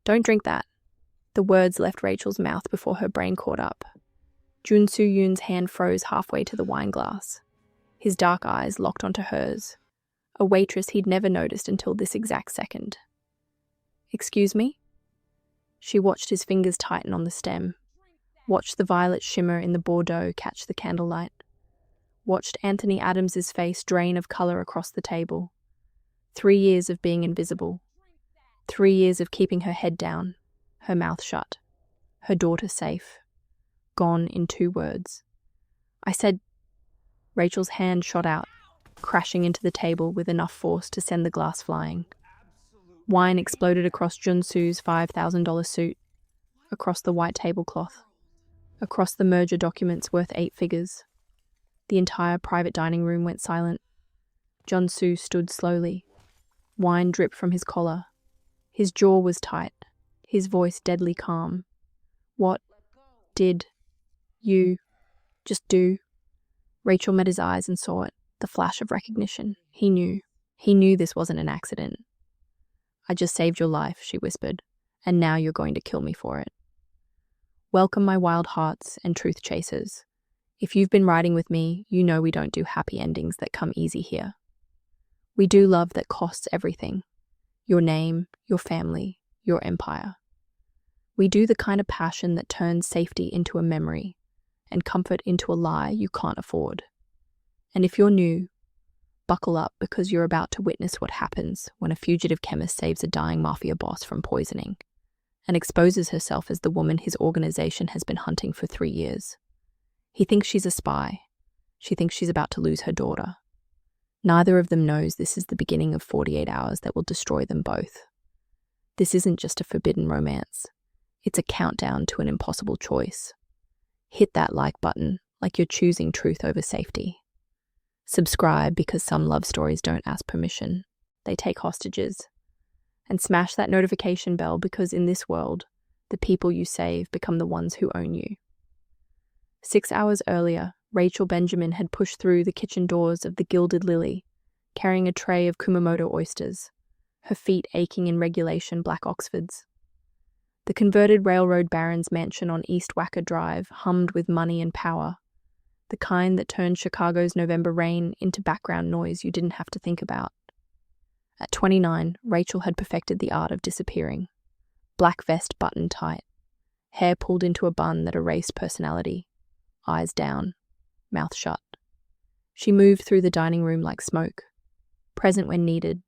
Don't drink that. The words left Rachel's mouth before her brain caught up. Jun Su Yun's hand froze halfway to the wine glass. His dark eyes locked onto hers, a waitress he'd never noticed until this exact second. Excuse me? She watched his fingers tighten on the stem, watched the violet shimmer in the Bordeaux catch the candlelight, watched Anthony Adams's face drain of color across the table. 3 years of being invisible. 3 years of keeping her head down, her mouth shut, her daughter safe. Gone in 2 words. I said. Rachel's hand shot out, crashing into the table with enough force to send the glass flying. Wine exploded across Jun Su's $5,000 suit, across the white tablecloth, across the merger documents worth 8 figures. The entire private dining room went silent. Jun Su stood slowly. Wine dripped from his collar. His jaw was tight, his voice deadly calm. What did you just do? Rachel met his eyes and saw it, the flash of recognition. He knew. He knew this wasn't an accident. I just saved your life, she whispered, and now you're going to kill me for it. Welcome, my wild hearts and truth chasers. If you've been riding with me, you know we don't do happy endings that come easy here. We do love that costs everything. Your name, your family, your empire. We do the kind of passion that turns safety into a memory and comfort into a lie you can't afford. And if you're new, buckle up because you're about to witness what happens when a fugitive chemist saves a dying Mafia boss from poisoning and exposes herself as the woman his organization has been hunting for 3 years. He thinks she's a spy. She thinks she's about to lose her daughter. Neither of them knows this is the beginning of 48 hours that will destroy them both. This isn't just a forbidden romance. It's a countdown to an impossible choice. Hit that like button like you're choosing truth over safety. Subscribe because some love stories don't ask permission. They take hostages. And smash that notification bell because in this world, the people you save become the ones who own you. 6 hours earlier, Rachel Benjamin had pushed through the kitchen doors of the Gilded Lily, carrying a tray of Kumamoto oysters, her feet aching in regulation black Oxfords. The converted railroad baron's mansion on East Wacker Drive hummed with money and power, the kind that turned Chicago's November rain into background noise you didn't have to think about. At 29, Rachel had perfected the art of disappearing. Black vest buttoned tight, hair pulled into a bun that erased personality, eyes down, mouth shut. She moved through the dining room like smoke, present when needed,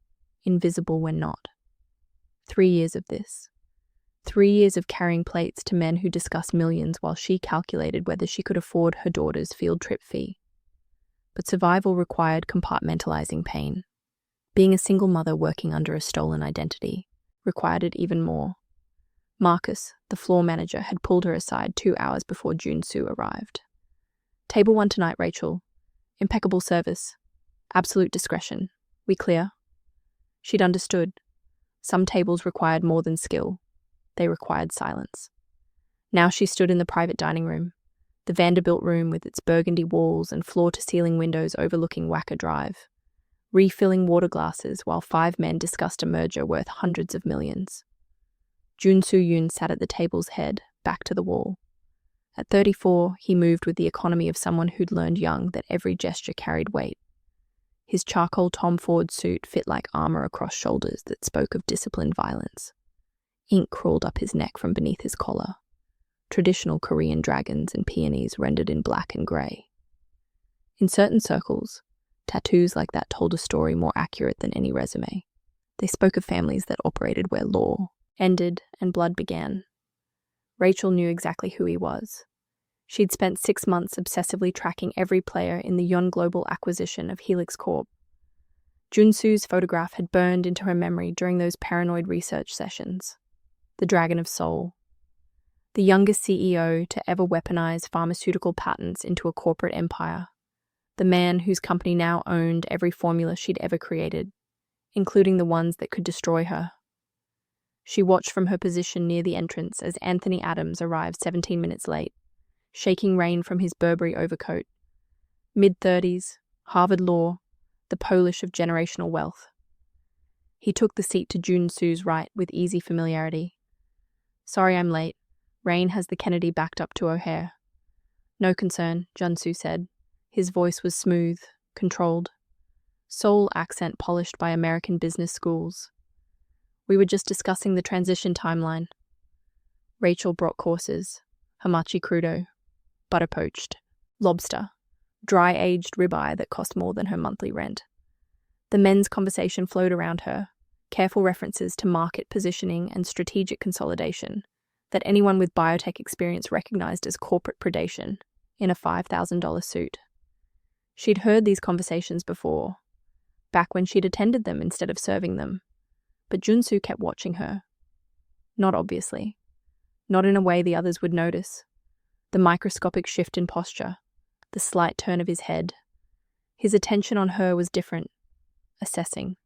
invisible when not. 3 years of this. 3 years of carrying plates to men who discussed millions while she calculated whether she could afford her daughter's field trip fee. But survival required compartmentalizing pain. Being a single mother working under a stolen identity required it even more. Marcus, the floor manager, had pulled her aside 2 hours before Jun Su arrived. Table 1 tonight, Rachel. Impeccable service. Absolute discretion. We clear? She'd understood. Some tables required more than skill. They required silence. Now she stood in the private dining room, the Vanderbilt room with its burgundy walls and floor-to-ceiling windows overlooking Wacker Drive, refilling water glasses while 5 men discussed a merger worth hundreds of millions. Jun Su Yun sat at the table's head, back to the wall. At 34, he moved with the economy of someone who'd learned young that every gesture carried weight. His charcoal Tom Ford suit fit like armor across shoulders that spoke of disciplined violence. Ink crawled up his neck from beneath his collar. Traditional Korean dragons and peonies rendered in black and grey. In certain circles, tattoos like that told a story more accurate than any resume. They spoke of families that operated where law ended and blood began. Rachel knew exactly who he was. She'd spent 6 months obsessively tracking every player in the Yun Global acquisition of Helix Corp. Jun Su's photograph had burned into her memory during those paranoid research sessions. The Dragon of Seoul. The youngest CEO to ever weaponize pharmaceutical patents into a corporate empire. The man whose company now owned every formula she'd ever created, including the ones that could destroy her. She watched from her position near the entrance as Anthony Adams arrived 17 minutes late, shaking rain from his Burberry overcoat. Mid-30s, Harvard Law, the Polish of generational wealth. He took the seat to Jun Su's right with easy familiarity, Sorry I'm late. Rain has the Kennedy backed up to O'Hare. No concern, Jun Su said. His voice was smooth, controlled. Seoul accent polished by American business schools. We were just discussing the transition timeline. Rachel brought courses. Hamachi crudo, butter poached, lobster, dry-aged ribeye that cost more than her monthly rent. The men's conversation flowed around her, careful references to market positioning and strategic consolidation that anyone with biotech experience recognized as corporate predation in a $5,000 suit. She'd heard these conversations before, back when she'd attended them instead of serving them, but Jun Su kept watching her. Not obviously. Not in a way the others would notice. The microscopic shift in posture, the slight turn of his head. His attention on her was different, assessing,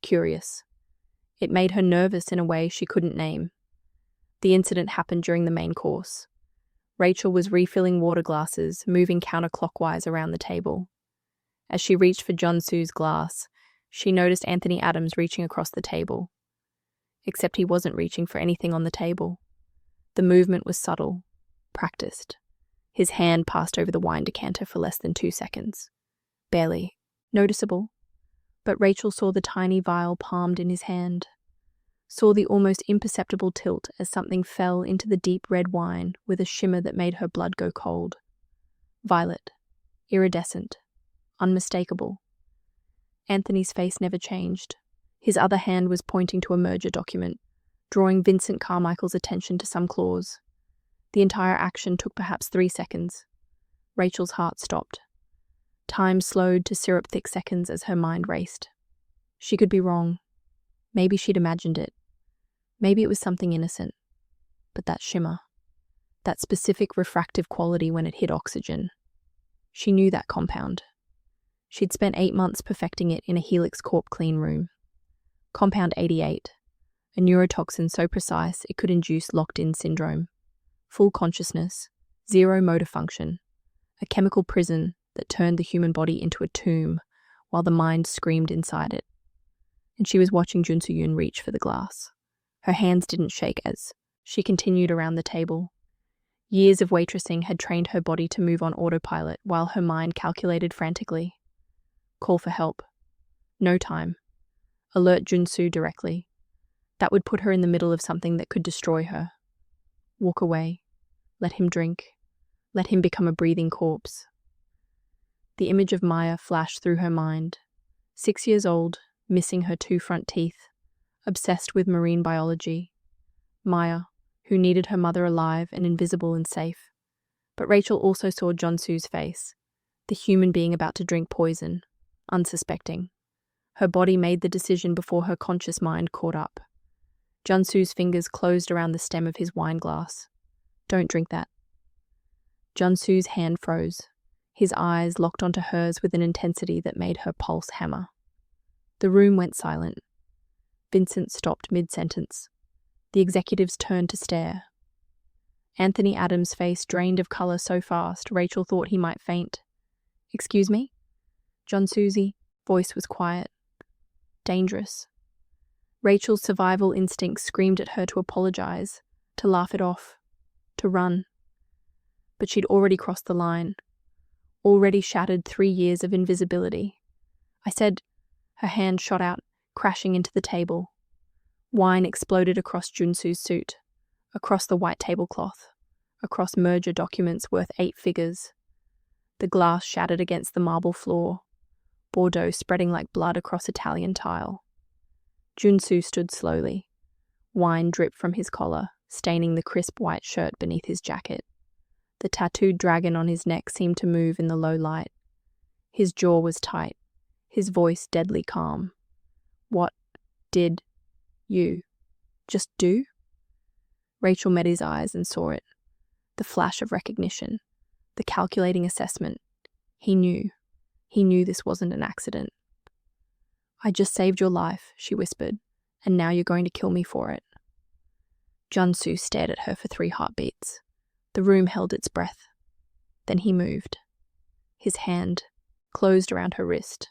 curious. It made her nervous in a way she couldn't name. The incident happened during the main course. Rachel was refilling water glasses, moving counterclockwise around the table. As she reached for Jun Su's glass, she noticed Anthony Adams reaching across the table. Except he wasn't reaching for anything on the table. The movement was subtle, practiced. His hand passed over the wine decanter for less than 2 seconds. Barely noticeable. But Rachel saw the tiny vial palmed in his hand, saw the almost imperceptible tilt as something fell into the deep red wine with a shimmer that made her blood go cold. Violet, iridescent, unmistakable. Anthony's face never changed. His other hand was pointing to a merger document, drawing Vincent Carmichael's attention to some clause. The entire action took perhaps 3 seconds. Rachel's heart stopped. Time slowed to syrup-thick seconds as her mind raced. She could be wrong. Maybe she'd imagined it. Maybe it was something innocent. But that shimmer, that specific refractive quality when it hit oxygen. She knew that compound. She'd spent 8 months perfecting it in a Helix Corp clean room. Compound 88, a neurotoxin so precise it could induce locked-in syndrome. Full consciousness, zero motor function, a chemical prison that turned the human body into a tomb while the mind screamed inside it. And she was watching Jun Su Yun reach for the glass. Her hands didn't shake as she continued around the table. Years of waitressing had trained her body to move on autopilot while her mind calculated frantically. Call for help. No time. Alert Jun Su directly. That would put her in the middle of something that could destroy her. Walk away. Let him drink. Let him become a breathing corpse. The image of Maya flashed through her mind. 6 years old, missing her 2 front teeth, obsessed with marine biology. Maya, who needed her mother alive and invisible and safe. But Rachel also saw Jun Su's face, the human being about to drink poison, unsuspecting. Her body made the decision before her conscious mind caught up. Jun Su's fingers closed around the stem of his wine glass. Don't drink that. Jun Su's hand froze. His eyes locked onto hers with an intensity that made her pulse hammer. The room went silent. Vincent stopped mid-sentence. The executives turned to stare. Anthony Adams' face drained of color so fast Rachel thought he might faint. Excuse me? Jun Su's voice was quiet. Dangerous. Rachel's survival instinct screamed at her to apologize, to laugh it off, to run. But she'd already crossed the line. Already shattered 3 years of invisibility. I said, her hand shot out, crashing into the table. Wine exploded across Jun Su's suit, across the white tablecloth, across merger documents worth 8 figures. The glass shattered against the marble floor, Bordeaux spreading like blood across Italian tile. Jun Su stood slowly. Wine dripped from his collar, staining the crisp white shirt beneath his jacket. The tattooed dragon on his neck seemed to move in the low light. His jaw was tight, his voice deadly calm. What did you just do? Rachel met his eyes and saw it. The flash of recognition, the calculating assessment. He knew. He knew this wasn't an accident. I just saved your life, she whispered, and now you're going to kill me for it. Jun Su stared at her for 3 heartbeats. The room held its breath. Then he moved. His hand closed around her wrist.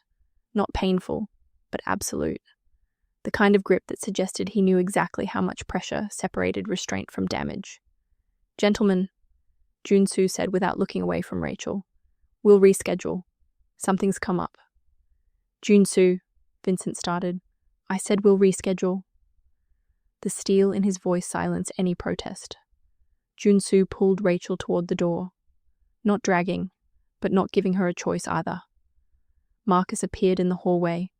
Not painful, but absolute. the kind of grip that suggested he knew exactly how much pressure separated restraint from damage. "Gentlemen," Jun Su said without looking away from Rachel, "we'll reschedule. Something's come up." "Jun Su," Vincent started. "I said we'll reschedule." The steel in his voice silenced any protest. Jun Su pulled Rachel toward the door, not dragging, but not giving her a choice either. Marcus appeared in the hallway,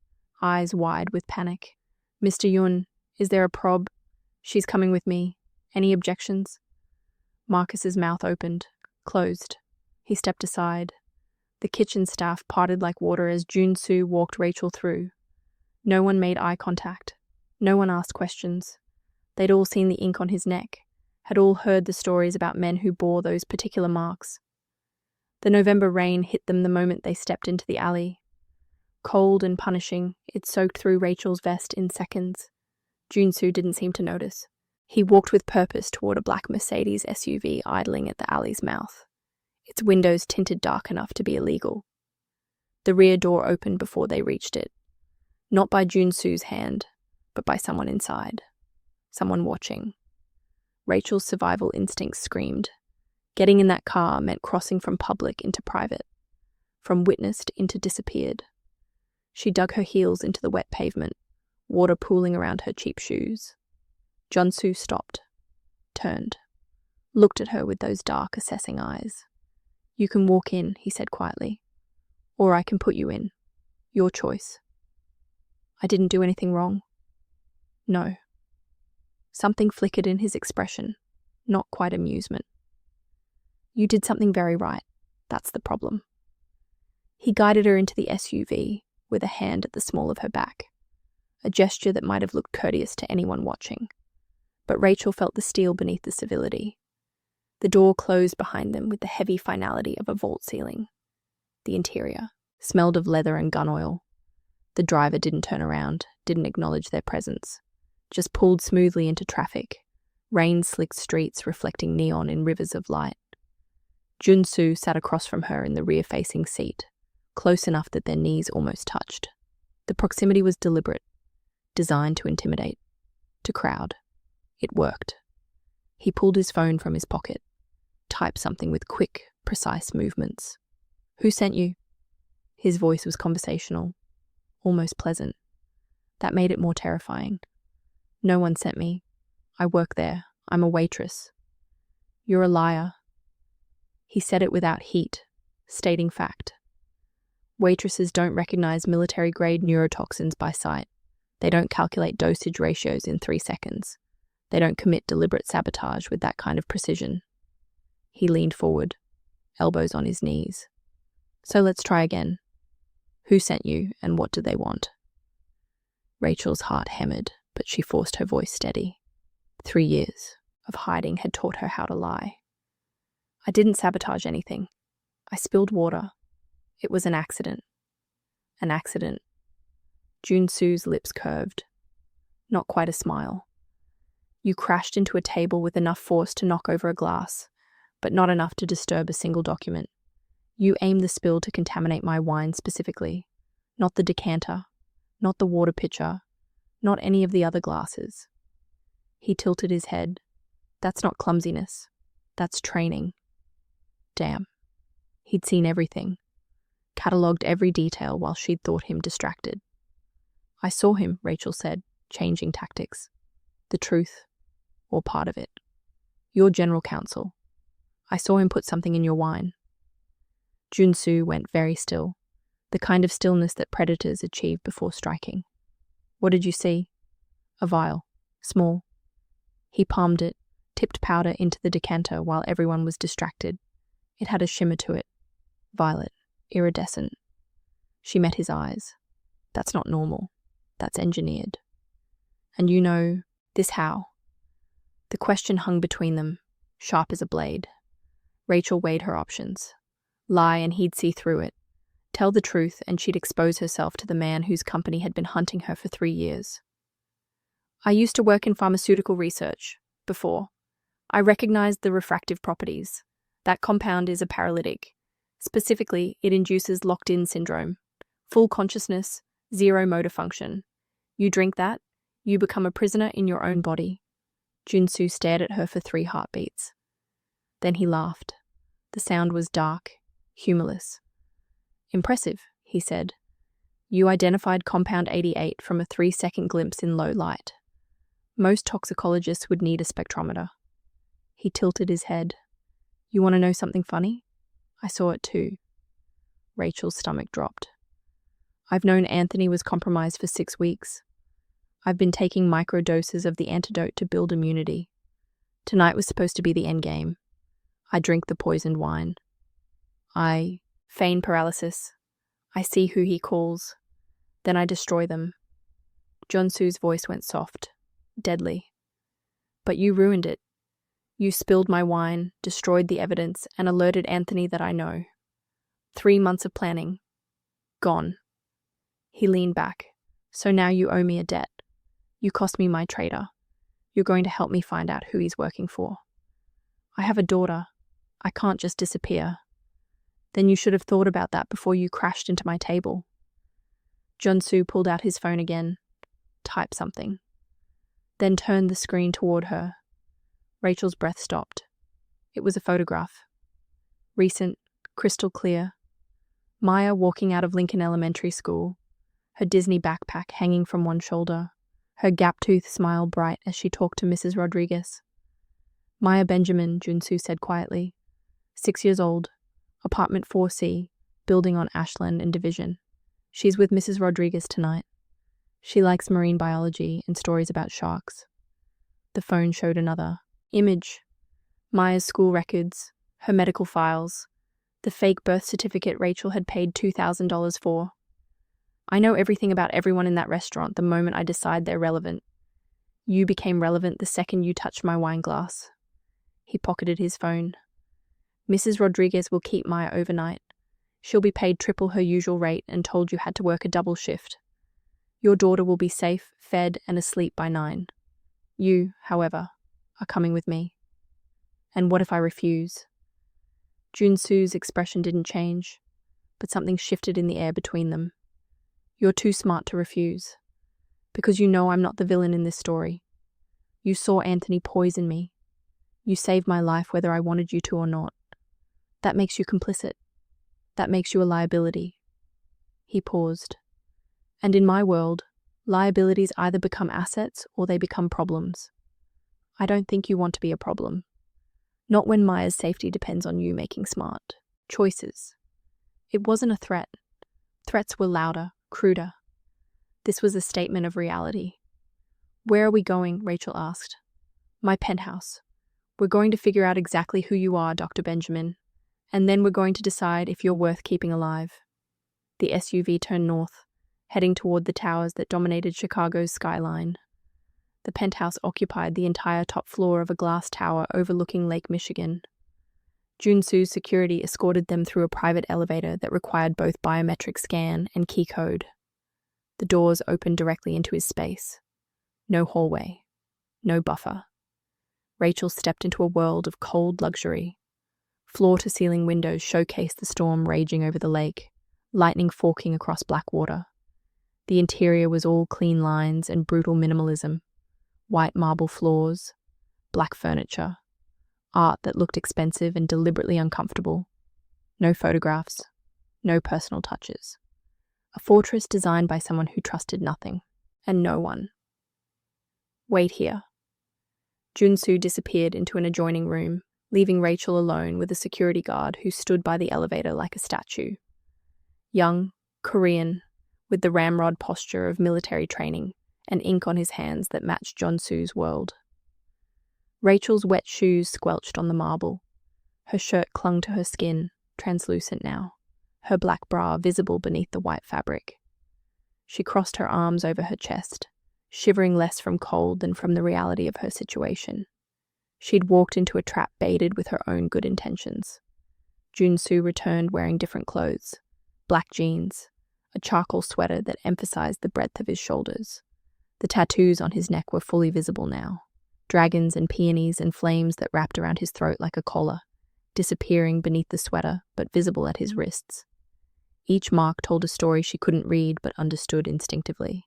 eyes wide with panic. "Mr. Yun, is there a prob? She's coming with me. Any objections?" Marcus's mouth opened, closed. He stepped aside. The kitchen staff parted like water as Jun Su walked Rachel through. No one made eye contact. No one asked questions. They'd all seen the ink on his neck, had all heard the stories about men who bore those particular marks. The November rain hit them the moment they stepped into the alley. Cold and punishing, it soaked through Rachel's vest in seconds. Jun Su didn't seem to notice. He walked with purpose toward a black Mercedes SUV idling at the alley's mouth, its windows tinted dark enough to be illegal. The rear door opened before they reached it, not by Jun Su's hand, but by someone inside, someone watching. Rachel's survival instincts screamed. Getting in that car meant crossing from public into private, from witnessed into disappeared. She dug her heels into the wet pavement, water pooling around her cheap shoes. Jun Su stopped, turned, looked at her with those dark, assessing eyes. "You can walk in," he said quietly, "or I can put you in. Your choice." "I didn't do anything wrong." "No." Something flickered in his expression, not quite amusement. "You did something very right. That's the problem." He guided her into the SUV with a hand at the small of her back, a gesture that might have looked courteous to anyone watching. But Rachel felt the steel beneath the civility. The door closed behind them with the heavy finality of a vault ceiling. The interior smelled of leather and gun oil. The driver didn't turn around, didn't acknowledge their presence, just pulled smoothly into traffic, rain-slicked streets reflecting neon in rivers of light. Jun Su sat across from her in the rear-facing seat, close enough that their knees almost touched. The proximity was deliberate, designed to intimidate, to crowd. It worked. He pulled his phone from his pocket, typed something with quick, precise movements. "Who sent you?" His voice was conversational, almost pleasant. That made it more terrifying. "No one sent me. I work there. I'm a waitress." "You're a liar." He said it without heat, stating fact. Waitresses don't recognize military-grade neurotoxins by sight. They don't calculate dosage ratios in 3 seconds. They don't commit deliberate sabotage with that kind of precision. He leaned forward, elbows on his knees. "So let's try again. Who sent you, and what do they want?" Rachel's heart hammered, but she forced her voice steady. 3 years of hiding had taught her how to lie. "I didn't sabotage anything. I spilled water. It was an accident." "An accident." Jun Su's lips curved. Not quite a smile. "You crashed into a table with enough force to knock over a glass, but not enough to disturb a single document. You aimed the spill to contaminate my wine specifically, not the decanter, not the water pitcher, not any of the other glasses." He tilted his head. "That's not clumsiness. That's training." Damn. He'd seen everything, catalogued every detail while she'd thought him distracted. "I saw him," Rachel said, changing tactics. "The truth, or part of it. Your general counsel. I saw him put something in your wine." Jun Su went very still, the kind of stillness that predators achieve before striking. "What did you see?" "A vial. Small." He palmed it, tipped powder into the decanter while everyone was distracted. It had a shimmer to it. Violet. Iridescent. She met his eyes. "That's not normal. That's engineered." "And you know this how?" The question hung between them, sharp as a blade. Rachel weighed her options. Lie and he'd see through it. Tell the truth and she'd expose herself to the man whose company had been hunting her for 3 years. "I used to work in pharmaceutical research. Before. I recognized the refractive properties. That compound is a paralytic. Specifically, it induces locked-in syndrome. Full consciousness, zero motor function. You drink that, You become a prisoner in your own body. Jun Su stared at her for 3 heartbeats. Then he laughed. The sound was dark, humorless. Impressive, he said. You identified compound 88 from a 3-second glimpse in low light. Most toxicologists would need a spectrometer. He tilted his head. You want to know something funny? I saw it too. Rachel's stomach dropped. I've known Anthony was compromised for 6 weeks. I've been taking microdoses of the antidote to build immunity. Tonight was supposed to be the endgame. I drink the poisoned wine. I feign paralysis. I see who he calls. Then I destroy them. Jun Su's voice went soft, deadly. But you ruined it. You spilled my wine, destroyed the evidence, and alerted Anthony that I know. 3 months of planning. Gone. He leaned back. So now you owe me a debt. You cost me my traitor. You're going to help me find out who he's working for. I have a daughter. I can't just disappear. Then you should have thought about that before you crashed into my table. Jun Su pulled out his phone again, typed something, then turned the screen toward her. Rachel's breath stopped. It was a photograph. Recent, crystal clear. Maya walking out of Lincoln Elementary School, her Disney backpack hanging from one shoulder, her gap-toothed smile bright as she talked to Mrs. Rodriguez. Maya Benjamin, Jun Su said quietly. 6 years old, apartment 4C, building on Ashland and Division. She's with Mrs. Rodriguez tonight. She likes marine biology and stories about sharks. The phone showed another image. Maya's school records, her medical files, the fake birth certificate Rachel had paid $2,000 for. I know everything about everyone in that restaurant the moment I decide they're relevant. You became relevant the second you touched my wine glass. He pocketed his phone. Mrs. Rodriguez will keep Maya overnight. She'll be paid triple her usual rate and told you had to work a double shift. Your daughter will be safe, fed, and asleep by 9. You, however, are coming with me. And what if I refuse? Jun Su's expression didn't change, but something shifted in the air between them. You're too smart to refuse, because you know I'm not the villain in this story. You saw Anthony poison me. You saved my life whether I wanted you to or not. That makes you complicit. That makes you a liability. He paused. And in my world, liabilities either become assets or they become problems. I don't think you want to be a problem. Not when Maya's safety depends on you making smart choices. It wasn't a threat. Threats were louder, cruder. This was a statement of reality. Where are we going? Rachel asked. My penthouse. We're going to figure out exactly who you are, Dr. Benjamin, and then we're going to decide if you're worth keeping alive. The SUV turned north, heading toward the towers that dominated Chicago's skyline. The penthouse occupied the entire top floor of a glass tower overlooking Lake Michigan. Jun Su's security escorted them through a private elevator that required both biometric scan and key code. The doors opened directly into his space. No hallway. No buffer. Rachel stepped into a world of cold luxury. Floor-to-ceiling windows showcased the storm raging over the lake, lightning forking across black water. The interior was all clean lines and brutal minimalism. White marble floors, black furniture, art that looked expensive and deliberately uncomfortable. No photographs, no personal touches. A fortress designed by someone who trusted nothing and no one. Wait here. Jun Su disappeared into an adjoining room, leaving Rachel alone with a security guard who stood by the elevator like a statue. Young, Korean, with the ramrod posture of military training and ink on his hands that matched Jun Su's world. Rachel's wet shoes squelched on the marble. Her shirt clung to her skin, translucent now, her black bra visible beneath the white fabric. She crossed her arms over her chest, shivering less from cold than from the reality of her situation. She'd walked into a trap baited with her own good intentions. Jun Su returned wearing different clothes, black jeans, a charcoal sweater that emphasized the breadth of his shoulders. The tattoos on his neck were fully visible now, dragons and peonies and flames that wrapped around his throat like a collar, disappearing beneath the sweater but visible at his wrists. Each mark told a story she couldn't read but understood instinctively.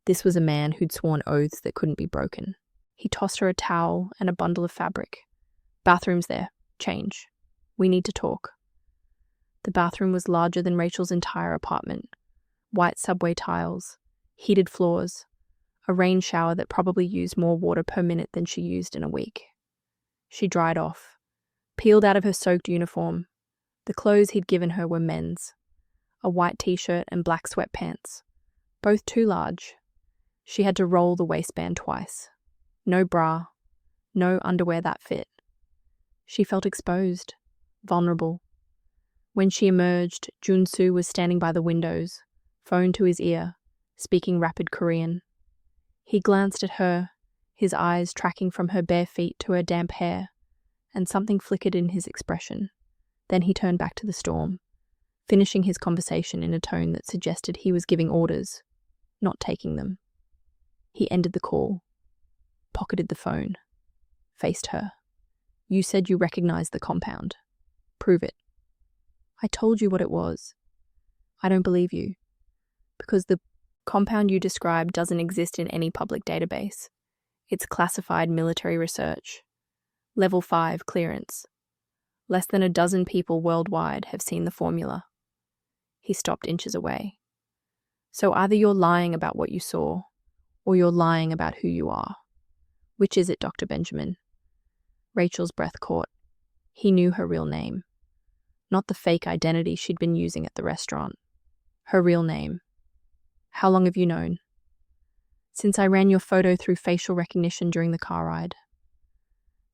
This was a man who'd sworn oaths that couldn't be broken. He tossed her a towel and a bundle of fabric. "Bathroom's there. Change. We need to talk." The bathroom was larger than Rachel's entire apartment. White subway tiles, heated floors, a rain shower that probably used more water per minute than she used in a week. She dried off, peeled out of her soaked uniform. The clothes he'd given her were men's. A white t-shirt and black sweatpants, both too large. She had to roll the waistband twice. No bra, no underwear that fit. She felt exposed, vulnerable. When she emerged, Jun Su was standing by the windows, phone to his ear, speaking rapid Korean. He glanced at her, his eyes tracking from her bare feet to her damp hair, and something flickered in his expression. Then he turned back to the storm, finishing his conversation in a tone that suggested he was giving orders, not taking them. He ended the call, pocketed the phone, faced her. "You said you recognized the compound. Prove it." "I told you what it was." "I don't believe you. Because the compound you described doesn't exist in any public database. It's classified military research. Level 5 clearance. Less than a dozen people worldwide have seen the formula." He stopped inches away. "So either you're lying about what you saw, or you're lying about who you are. Which is it, Dr. Benjamin?" Rachel's breath caught. He knew her real name. Not the fake identity she'd been using at the restaurant. Her real name. "How long have you known?" "Since I ran your photo through facial recognition during the car ride."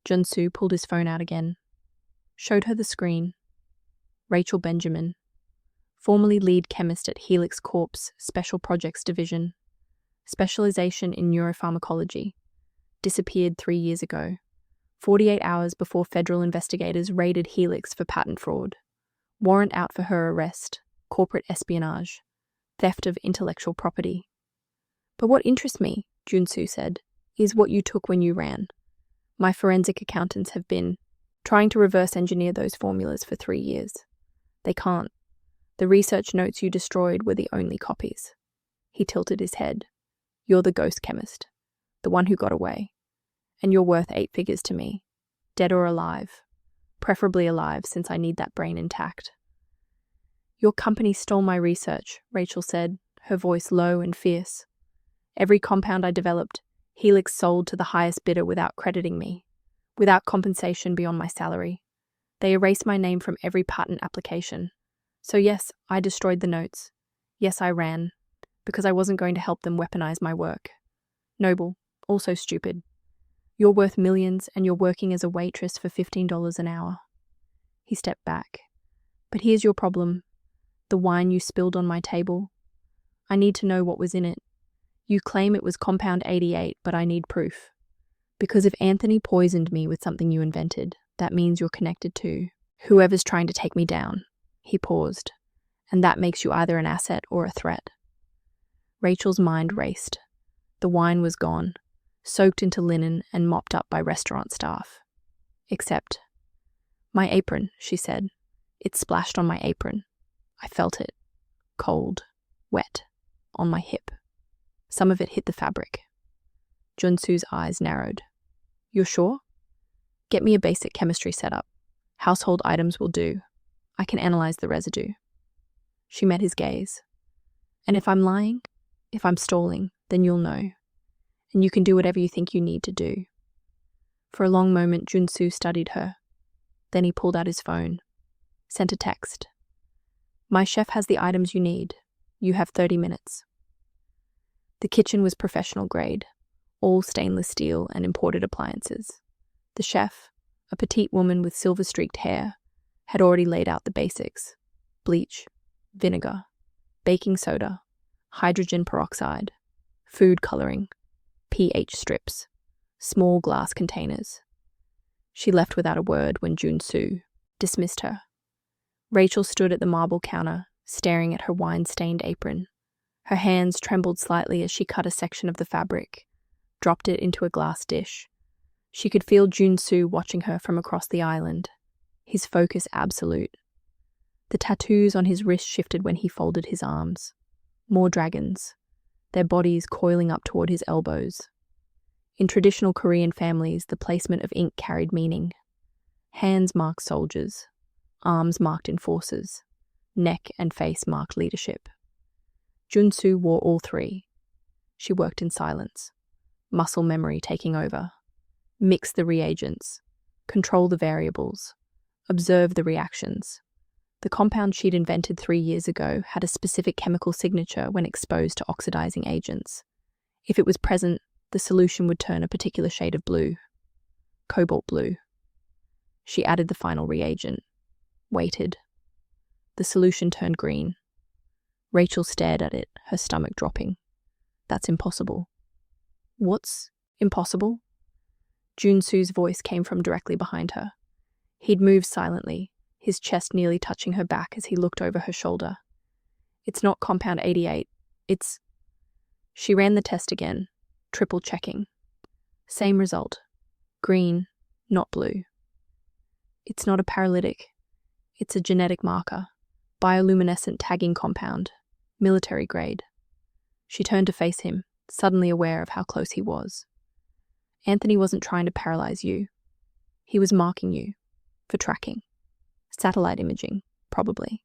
Jun Su pulled his phone out again. Showed her the screen. Rachel Benjamin, formerly lead chemist at Helix Corp's Special Projects Division. Specialization in neuropharmacology. Disappeared 3 years ago, 48 hours before federal investigators raided Helix for patent fraud. Warrant out for her arrest, corporate espionage, theft of intellectual property. "But what interests me," Jun Su said, "is what you took when you ran. My forensic accountants have been trying to reverse engineer those formulas for 3 years. They can't. The research notes you destroyed were the only copies." He tilted his head. "You're the ghost chemist, the one who got away. And you're worth 8 figures to me, dead or alive. Preferably alive, since I need that brain intact." "Your company stole my research," Rachel said, her voice low and fierce. "Every compound I developed, Helix sold to the highest bidder without crediting me, without compensation beyond my salary. They erased my name from every patent application. So yes, I destroyed the notes. Yes, I ran, because I wasn't going to help them weaponize my work. Noble, also stupid. You're worth millions, and you're working as a waitress for $15 an hour." He stepped back. "But here's your problem. The wine you spilled on my table. I need to know what was in it. You claim it was Compound 88, but I need proof. Because if Anthony poisoned me with something you invented, that means you're connected to whoever's trying to take me down." He paused. "And that makes you either an asset or a threat." Rachel's mind raced. The wine was gone, soaked into linen and mopped up by restaurant staff. "Except my apron," she said. "It splashed on my apron. I felt it. Cold, wet, on my hip. Some of it hit the fabric." Jun Su's eyes narrowed. "You're sure? Get me a basic chemistry setup. Household items will do. I can analyze the residue." She met his gaze. "And if I'm lying, if I'm stalling, then you'll know. And you can do whatever you think you need to do." For a long moment, Jun Su studied her. Then he pulled out his phone, sent a text. "My chef has the items you need. You have 30 minutes. The kitchen was professional grade, all stainless steel and imported appliances. The chef, a petite woman with silver-streaked hair, had already laid out the basics: bleach, vinegar, baking soda, hydrogen peroxide, food coloring, pH strips, small glass containers. She left without a word when Jun Su dismissed her. Rachel stood at the marble counter, staring at her wine-stained apron. Her hands trembled slightly as she cut a section of the fabric, dropped it into a glass dish. She could feel Jun Su watching her from across the island, his focus absolute. The tattoos on his wrist shifted when he folded his arms. More dragons. their bodies coiling up toward his elbows. In traditional Korean families, the placement of ink carried meaning. Hands marked soldiers, arms marked enforcers, neck and face marked leadership. Jun Su wore all three. She worked in silence, muscle memory taking over. Mix the reagents, control the variables, observe the reactions. The compound she'd invented 3 years ago had a specific chemical signature when exposed to oxidizing agents. If it was present, the solution would turn a particular shade of blue, cobalt blue. She added the final reagent, waited. The solution turned green. Rachel stared at it, her stomach dropping. That's impossible. What's impossible? Jun Su's voice came from directly behind her. He'd moved silently, his chest nearly touching her back as he looked over her shoulder. It's not compound 88. It's... She ran the test again, triple checking. Same result. Green, not blue. It's not a paralytic. It's a genetic marker. Bioluminescent tagging compound. Military grade. She turned to face him, suddenly aware of how close he was. Anthony wasn't trying to paralyze you. He was marking you. For tracking. Satellite imaging, probably.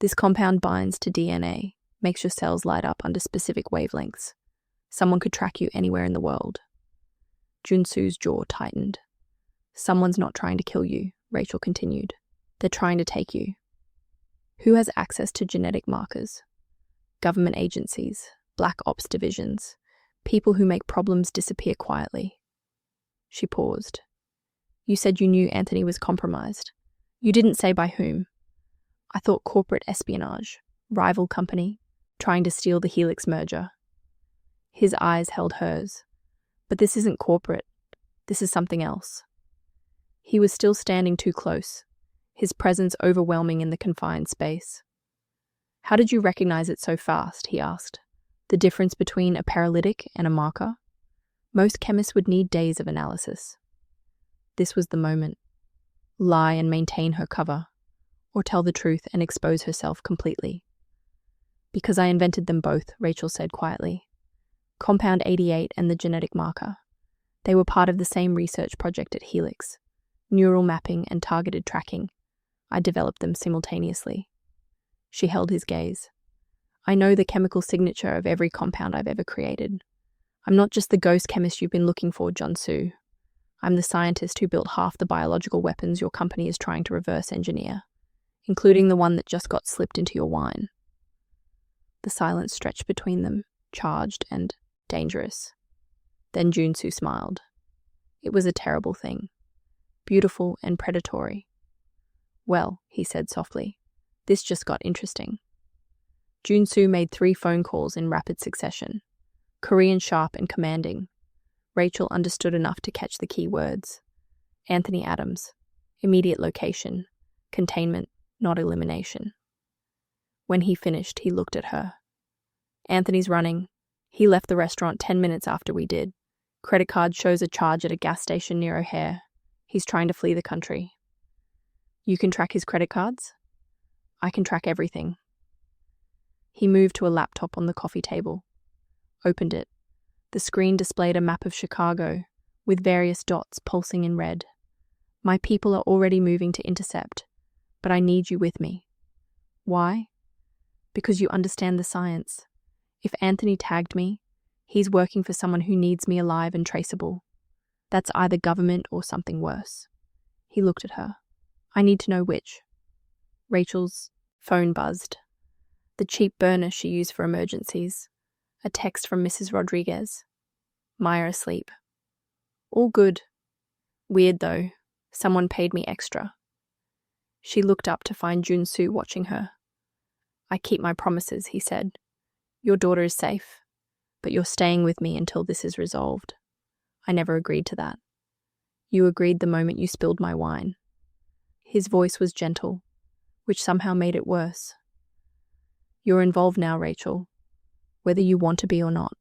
This compound binds to DNA, makes your cells light up under specific wavelengths. Someone could track you anywhere in the world. Jun Su's jaw tightened. Someone's not trying to kill you, Rachel continued. They're trying to take you. Who has access to genetic markers? Government agencies, black ops divisions, people who make problems disappear quietly. She paused. You said you knew Anthony was compromised. You didn't say by whom. I thought corporate espionage, rival company, trying to steal the Helix merger. His eyes held hers. But this isn't corporate. This is something else. He was still standing too close, his presence overwhelming in the confined space. How did you recognize it so fast? He asked. The difference between a paralytic and a marker? Most chemists would need days of analysis. This was the moment. Lie and maintain her cover, or tell the truth and expose herself completely. Because I invented them both, Rachel said quietly. Compound 88 and the genetic marker. They were part of the same research project at Helix. Neural mapping and targeted tracking. I developed them simultaneously. She held his gaze. I know the chemical signature of every compound I've ever created. I'm not just the ghost chemist you've been looking for, Jun Su. I'm the scientist who built half the biological weapons your company is trying to reverse engineer, including the one that just got slipped into your wine. The silence stretched between them, charged and dangerous. Then Jun Su smiled. It was a terrible thing. Beautiful and predatory. Well, he said softly, this just got interesting. Jun Su made 3 phone calls in rapid succession, Korean sharp and commanding. Rachel understood enough to catch the key words. Anthony Adams. Immediate location. Containment, not elimination. When he finished, he looked at her. Anthony's running. He left the restaurant 10 minutes after we did. Credit card shows a charge at a gas station near O'Hare. He's trying to flee the country. You can track his credit cards? I can track everything. He moved to a laptop on the coffee table. Opened it. The screen displayed a map of Chicago, with various dots pulsing in red. My people are already moving to intercept, but I need you with me. Why? Because you understand the science. If Anthony tagged me, he's working for someone who needs me alive and traceable. That's either government or something worse. He looked at her. I need to know which. Rachel's phone buzzed. The cheap burner she used for emergencies. A text from Mrs. Rodriguez. Maya asleep. All good. Weird though. Someone paid me extra. She looked up to find Jun Su watching her. I keep my promises, he said. Your daughter is safe, but you're staying with me until this is resolved. I never agreed to that. You agreed the moment you spilled my wine. His voice was gentle, which somehow made it worse. You're involved now, Rachel, whether you want to be or not.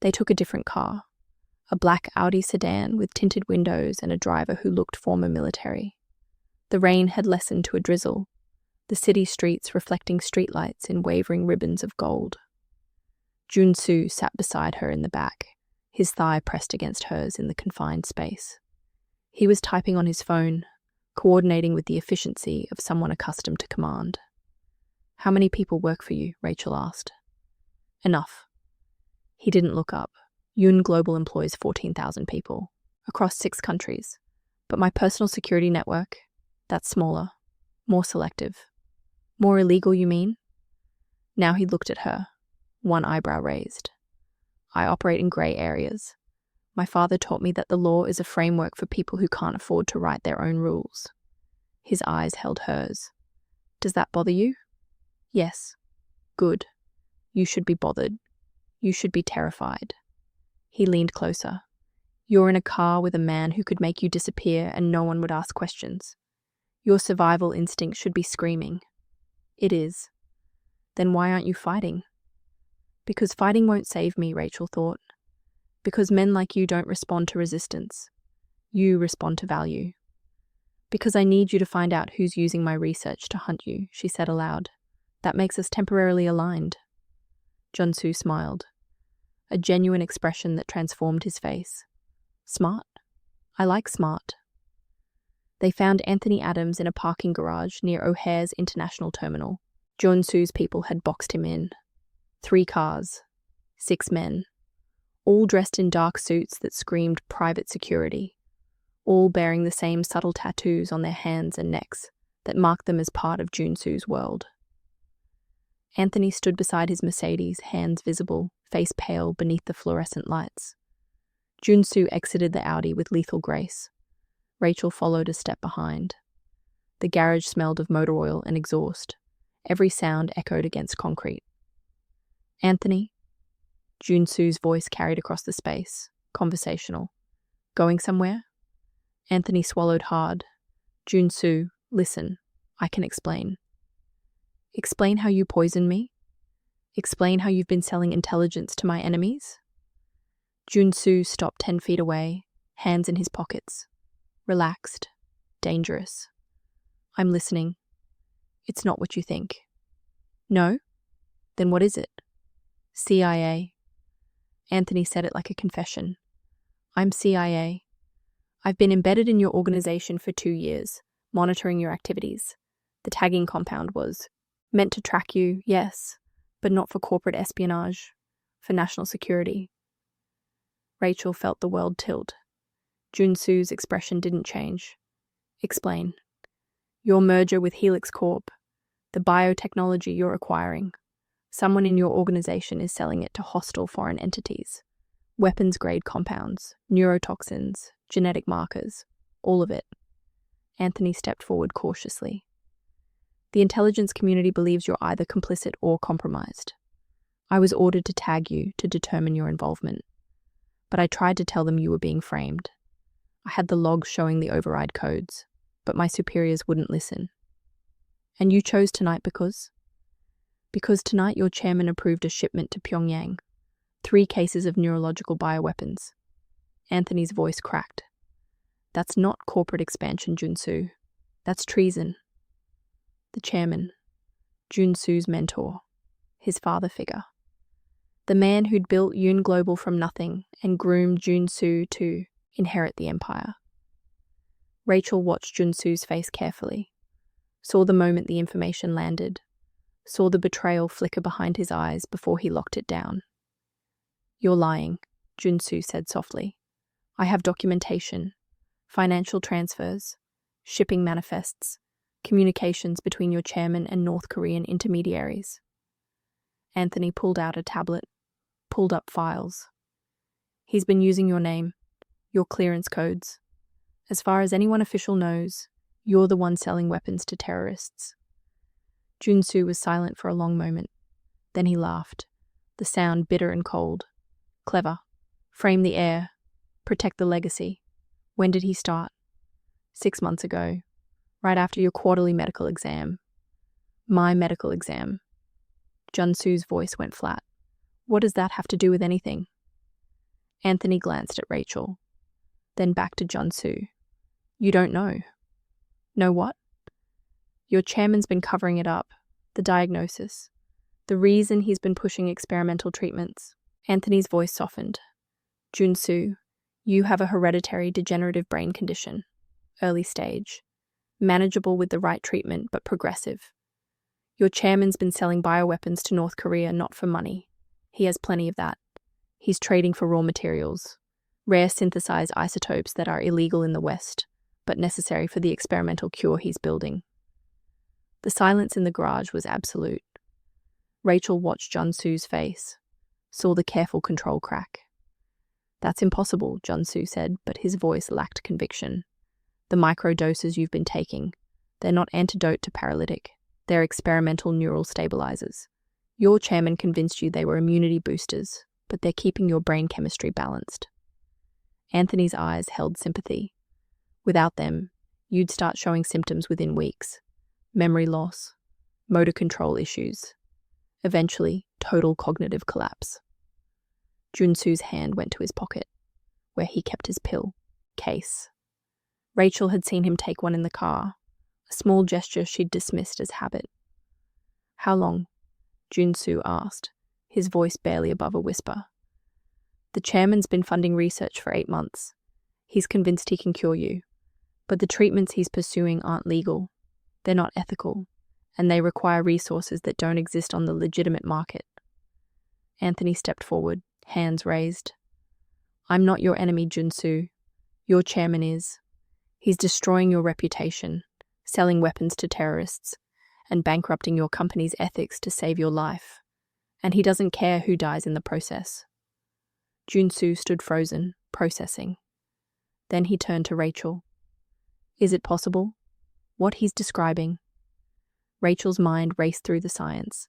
They took a different car, a black Audi sedan with tinted windows and a driver who looked former military. The rain had lessened to a drizzle, the city streets reflecting streetlights in wavering ribbons of gold. Jun Su sat beside her in the back, his thigh pressed against hers in the confined space. He was typing on his phone, coordinating with the efficiency of someone accustomed to command. "How many people work for you?" Rachel asked. "Enough." He didn't look up. Yun Global employs 14,000 people, across 6 countries. But my personal security network, that's smaller, more selective. More illegal, you mean? Now he looked at her, one eyebrow raised. "I operate in grey areas. My father taught me that the law is a framework for people who can't afford to write their own rules." His eyes held hers. "Does that bother you?" "Yes." "Good. You should be bothered. You should be terrified." He leaned closer. "You're in a car with a man who could make you disappear and no one would ask questions. Your survival instinct should be screaming." "It is." "Then why aren't you fighting?" "Because fighting won't save me," Rachel thought. "Because men like you don't respond to resistance. You respond to value." "Because I need you to find out who's using my research to hunt you," she said aloud. "That makes us temporarily aligned." Jun Su smiled, a genuine expression that transformed his face. "Smart? I like smart." They found Anthony Adams in a parking garage near O'Hare's International Terminal. Jun Su's people had boxed him in. 3 cars, 6 men, all dressed in dark suits that screamed private security, all bearing the same subtle tattoos on their hands and necks that marked them as part of Jun Su's world. Anthony stood beside his Mercedes, hands visible, face pale beneath the fluorescent lights. Jun Su exited the Audi with lethal grace. Rachel followed a step behind. The garage smelled of motor oil and exhaust. Every sound echoed against concrete. "Anthony?" Jun Su's voice carried across the space, conversational. "Going somewhere?" Anthony swallowed hard. "Jun Su, listen. I can explain." "Explain how you poisoned me? Explain how you've been selling intelligence to my enemies?" Jun Su stopped 10 feet away, hands in his pockets. Relaxed. Dangerous. "I'm listening." "It's not what you think." "No? Then what is it?" "CIA." Anthony said it like a confession. "I'm CIA. I've been embedded in your organization for 2 years, monitoring your activities. The tagging compound was meant to track you, yes, but not for corporate espionage, for national security." Rachel felt the world tilt. Jun Su's expression didn't change. "Explain." "Your merger with Helix Corp, the biotechnology you're acquiring. Someone in your organization is selling it to hostile foreign entities. Weapons-grade compounds, neurotoxins, genetic markers, all of it." Anthony stepped forward cautiously. "The intelligence community believes you're either complicit or compromised. I was ordered to tag you to determine your involvement. But I tried to tell them you were being framed. I had the logs showing the override codes, but my superiors wouldn't listen." "And you chose tonight because?" "Because tonight your chairman approved a shipment to Pyongyang. 3 cases of neurological bioweapons." Anthony's voice cracked. "That's not corporate expansion, Jun Su. That's treason." The chairman, Jun Su's mentor, his father figure. The man who'd built Yun Global from nothing and groomed Jun Su to inherit the empire. Rachel watched Jun Su's face carefully, saw the moment the information landed, saw the betrayal flicker behind his eyes before he locked it down. "You're lying," Jun Su said softly. "I have documentation, financial transfers, shipping manifests, communications between your chairman and North Korean intermediaries." Anthony pulled out a tablet, pulled up files. "He's been using your name, your clearance codes. As far as anyone official knows, you're the one selling weapons to terrorists." Jun Su was silent for a long moment. Then he laughed, the sound bitter and cold. "Clever. Frame the heir. Protect the legacy. When did he start?" 6 months ago, right after your quarterly medical exam." "My medical exam." Jun Su's voice went flat. "What does that have to do with anything?" Anthony glanced at Rachel, then back to Jun Su. "You don't know." "Know what?" "Your chairman's been covering it up. The diagnosis. The reason he's been pushing experimental treatments. Anthony's voice softened. Jun Su, you have a hereditary degenerative brain condition. Early stage. Manageable with the right treatment, but progressive. Your chairman's been selling bioweapons to North Korea not for money. He has plenty of that. He's trading for raw materials, rare synthesized isotopes that are illegal in the West, but necessary for the experimental cure he's building. The silence in the garage was absolute. Rachel watched Jun Su's face, saw the careful control crack. That's impossible, Jun Su said, but his voice lacked conviction. The microdoses you've been taking, they're not antidote to paralytic. They're experimental neural stabilizers. Your chairman convinced you they were immunity boosters, but they're keeping your brain chemistry balanced. Anthony's eyes held sympathy. Without them, you'd start showing symptoms within weeks. Memory loss, motor control issues. Eventually, total cognitive collapse. Jun Su's hand went to his pocket, where he kept his pill case. Rachel had seen him take one in the car, a small gesture she'd dismissed as habit. How long? Jun Su asked, his voice barely above a whisper. The chairman's been funding research for 8 months. He's convinced he can cure you. But the treatments he's pursuing aren't legal. They're not ethical, and they require resources that don't exist on the legitimate market. Anthony stepped forward, hands raised. I'm not your enemy, Jun Su. Your chairman is. He's destroying your reputation, selling weapons to terrorists, and bankrupting your company's ethics to save your life. And he doesn't care who dies in the process. Jun Su stood frozen, processing. Then he turned to Rachel. Is it possible? What he's describing? Rachel's mind raced through the science.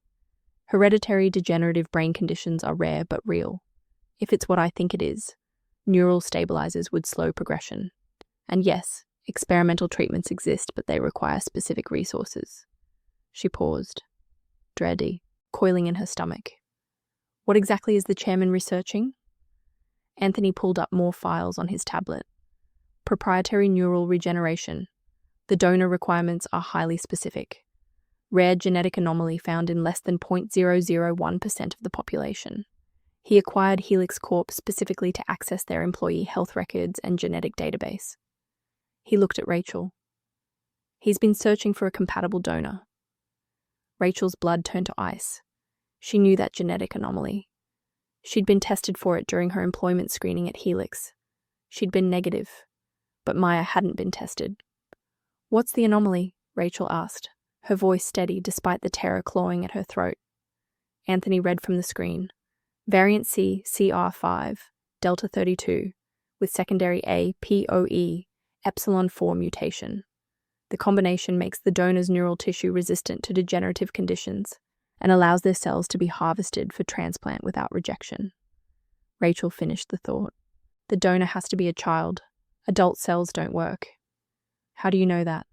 Hereditary degenerative brain conditions are rare but real. If it's what I think it is, neural stabilizers would slow progression. And yes, experimental treatments exist, but they require specific resources. She paused, dready, coiling in her stomach. What exactly is the chairman researching? Anthony pulled up more files on his tablet. Proprietary neural regeneration. The donor requirements are highly specific. Rare genetic anomaly found in less than 0.001% of the population. He acquired Helix Corp specifically to access their employee health records and genetic database. He looked at Rachel. He's been searching for a compatible donor. Rachel's blood turned to ice. She knew that genetic anomaly. She'd been tested for it during her employment screening at Helix. She'd been negative, but Maya hadn't been tested. What's the anomaly? Rachel asked, her voice steady despite the terror clawing at her throat. Anthony read from the screen. Variant C, CR5, Delta 32, with secondary APOE, Epsilon 4 mutation. The combination makes the donor's neural tissue resistant to degenerative conditions and allows their cells to be harvested for transplant without rejection. Rachel finished the thought. The donor has to be a child. Adult cells don't work. How do you know that?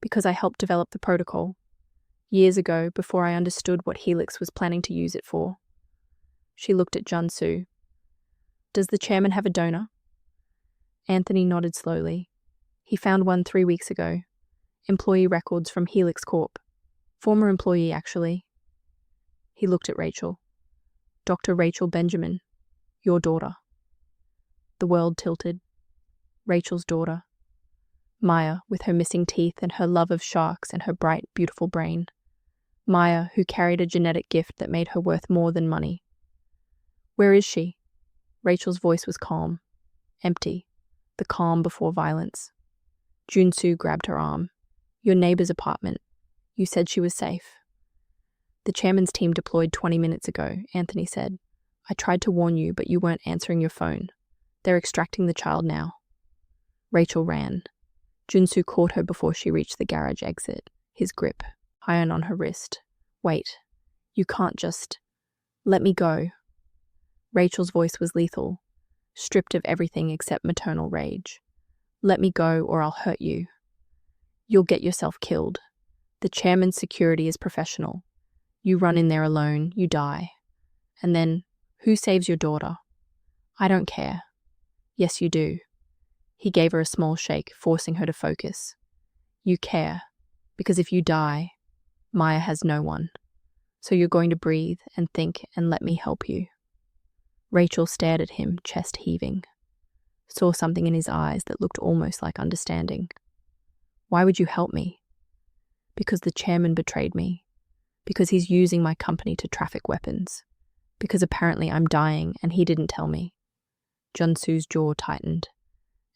Because I helped develop the protocol. Years ago, before I understood what Helix was planning to use it for. She looked at Jun Su. Does the chairman have a donor? Anthony nodded slowly. He found one 3 weeks ago. Employee records from Helix Corp. Former employee, actually. He looked at Rachel. Dr. Rachel Benjamin, your daughter. The world tilted. Rachel's daughter. Maya, with her missing teeth and her love of sharks and her bright, beautiful brain. Maya, who carried a genetic gift that made her worth more than money. Where is she? Rachel's voice was calm, empty, the calm before violence. Jun Su grabbed her arm. Your neighbor's apartment. You said she was safe. The chairman's team deployed 20 minutes ago, Anthony said. I tried to warn you, but you weren't answering your phone. They're extracting the child now. Rachel ran. Jun Su caught her before she reached the garage exit, his grip, iron on her wrist. Wait. You can't just... Let me go. Rachel's voice was lethal, stripped of everything except maternal rage. Let me go or I'll hurt you. You'll get yourself killed. The chairman's security is professional. You run in there alone, you die. And then, who saves your daughter? I don't care. Yes, you do. He gave her a small shake, forcing her to focus. You care, because if you die, Maya has no one. So you're going to breathe and think and let me help you. Rachel stared at him, chest heaving. Saw something in his eyes that looked almost like understanding. Why would you help me? Because the chairman betrayed me. Because he's using my company to traffic weapons. Because apparently I'm dying and he didn't tell me. Jun Su's jaw tightened.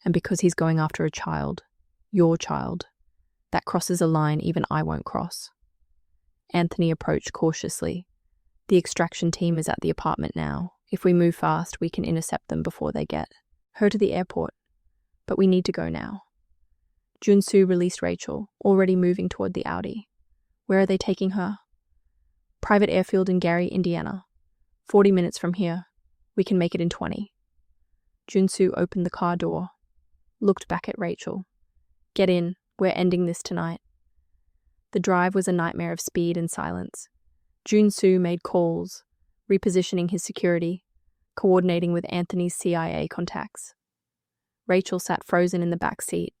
And because he's going after a child. Your child. That crosses a line even I won't cross. Anthony approached cautiously. The extraction team is at the apartment now. If we move fast, we can intercept them before they get her to the airport. But we need to go now. Jun Su released Rachel, already moving toward the Audi. Where are they taking her? Private airfield in Gary, Indiana. 40 minutes from here. We can make it in 20. Jun Su opened the car door. Looked back at Rachel. Get in. We're ending this tonight. The drive was a nightmare of speed and silence. Jun Su made calls, repositioning his security, coordinating with Anthony's CIA contacts. Rachel sat frozen in the back seat,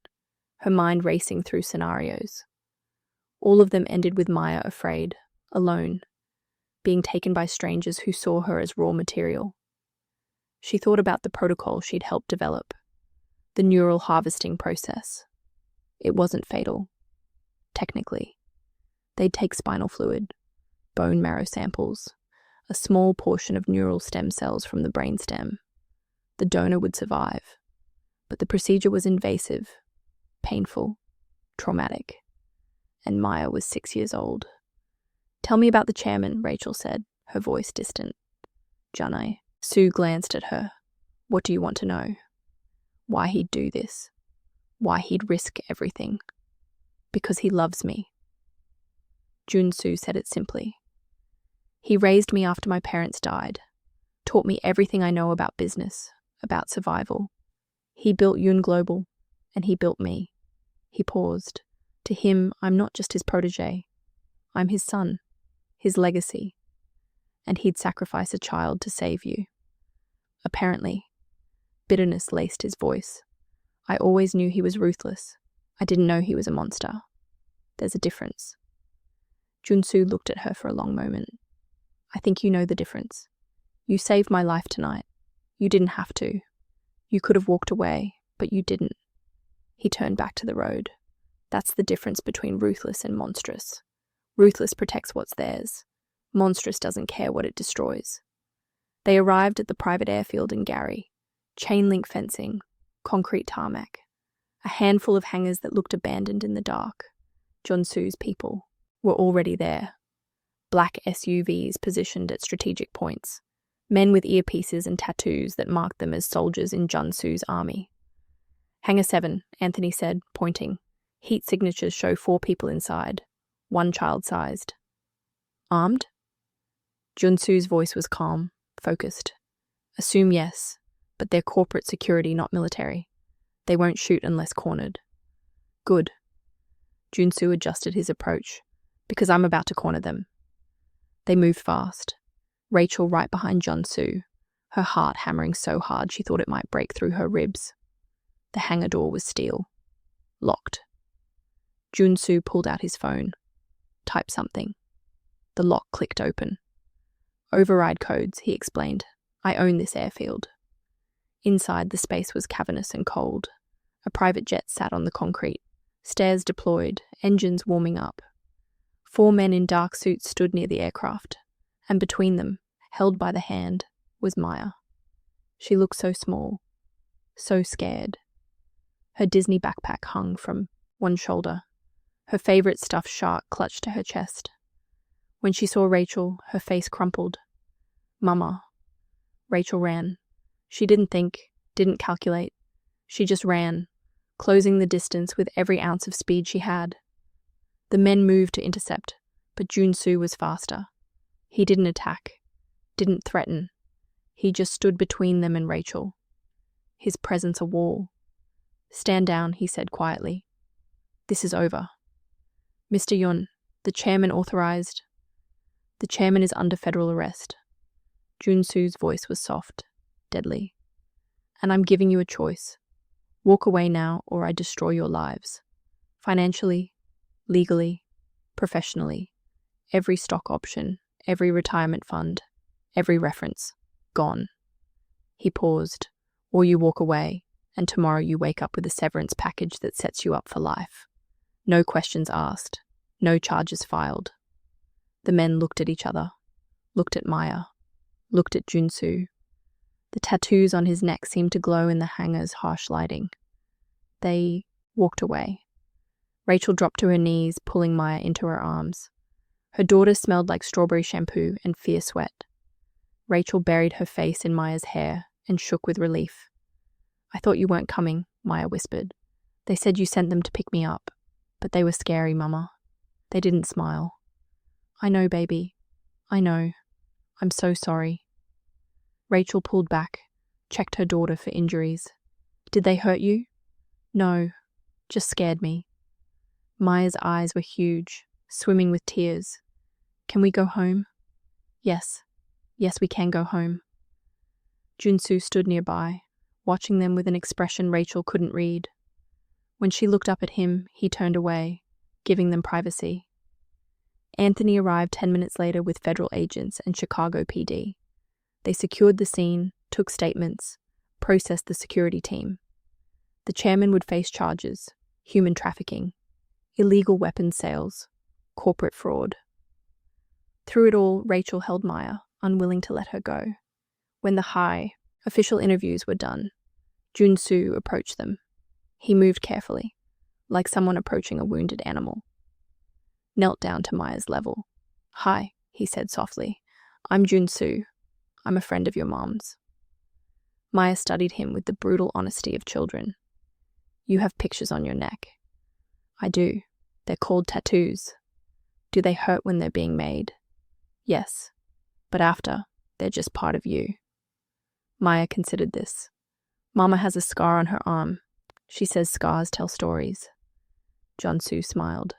her mind racing through scenarios. All of them ended with Maya afraid, alone, being taken by strangers who saw her as raw material. She thought about the protocol she'd helped develop, the neural harvesting process. It wasn't fatal. Technically. They'd take spinal fluid, bone marrow samples, a small portion of neural stem cells from the brainstem. The donor would survive, but the procedure was invasive, painful, traumatic, and Maya was 6 years old. Tell me about the chairman, Rachel said, her voice distant. Junai. Sue glanced at her. What do you want to know? Why he'd do this? Why he'd risk everything? Because he loves me. Jun Su said it simply. He raised me after my parents died, taught me everything I know about business, about survival. He built Yun Global, and he built me. He paused. To him, I'm not just his protege. I'm his son, his legacy. And he'd sacrifice a child to save you. Apparently, bitterness laced his voice. I always knew he was ruthless. I didn't know he was a monster. There's a difference. Jun Su looked at her for a long moment. I think you know the difference. You saved my life tonight. You didn't have to. You could have walked away, but you didn't. He turned back to the road. That's the difference between ruthless and monstrous. Ruthless protects what's theirs. Monstrous doesn't care what it destroys. They arrived at the private airfield in Gary. Chain link fencing, concrete tarmac. A handful of hangars that looked abandoned in the dark. Jun Su's people were already there. Black SUVs positioned at strategic points. Men with earpieces and tattoos that marked them as soldiers in Jun Su's army. Hangar 7, Anthony said, pointing. Heat signatures show 4 people inside. 1 child-sized. Armed? Jun Su's voice was calm, focused. Assume yes, but they're corporate security, not military. They won't shoot unless cornered. Good. Jun Su adjusted his approach, because I'm about to corner them. They moved fast. Rachel right behind Jun Su, her heart hammering so hard she thought it might break through her ribs. The hangar door was steel. Locked. Jun Su pulled out his phone. Typed something. The lock clicked open. Override codes, he explained. I own this airfield. Inside, the space was cavernous and cold. A private jet sat on the concrete. Stairs deployed, engines warming up. 4 men in dark suits stood near the aircraft, and between them, held by the hand, was Maya. She looked so small, so scared. Her Disney backpack hung from one shoulder. Her favorite stuffed shark clutched to her chest. When she saw Rachel, her face crumpled. Mama. Rachel ran. She didn't think, didn't calculate. She just ran, closing the distance with every ounce of speed she had. The men moved to intercept, but Jun Su was faster. He didn't attack, didn't threaten. He just stood between them and Rachel. His presence a wall. Stand down, he said quietly. This is over. Mr. Yun, the chairman authorized. The chairman is under federal arrest. Jun Su's voice was soft, deadly. And I'm giving you a choice. Walk away now or I destroy your lives. Financially, legally, professionally. Every stock option, every retirement fund, every reference, gone. He paused. Or you walk away, and tomorrow you wake up with a severance package that sets you up for life. No questions asked, no charges filed. The men looked at each other, looked at Maya, looked at Jun Su. The tattoos on his neck seemed to glow in the hangar's harsh lighting. They walked away. Rachel dropped to her knees, pulling Maya into her arms. Her daughter smelled like strawberry shampoo and fierce sweat. Rachel buried her face in Maya's hair and shook with relief. I thought you weren't coming, Maya whispered. They said you sent them to pick me up, but they were scary, Mama. They didn't smile. I know, baby. I know. I'm so sorry. Rachel pulled back, checked her daughter for injuries. Did they hurt you? No, just scared me. Maya's eyes were huge, swimming with tears. Can we go home? Yes. Yes, we can go home. Jun Su stood nearby, watching them with an expression Rachel couldn't read. When she looked up at him, he turned away, giving them privacy. Anthony arrived 10 minutes later with federal agents and Chicago PD. They secured the scene, took statements, processed the security team. The chairman would face charges: human trafficking, illegal weapons sales, corporate fraud. Through it all, Rachel held Maya, unwilling to let her go. When the high, official interviews were done, Jun Su approached them. He moved carefully, like someone approaching a wounded animal. Knelt down to Maya's level. Hi, he said softly. I'm Jun Su. I'm a friend of your mom's. Maya studied him with the brutal honesty of children. You have pictures on your neck. I do. They're called tattoos. Do they hurt when they're being made? Yes. But after, they're just part of you. Maya considered this. Mama has a scar on her arm. She says scars tell stories. Jun Su smiled.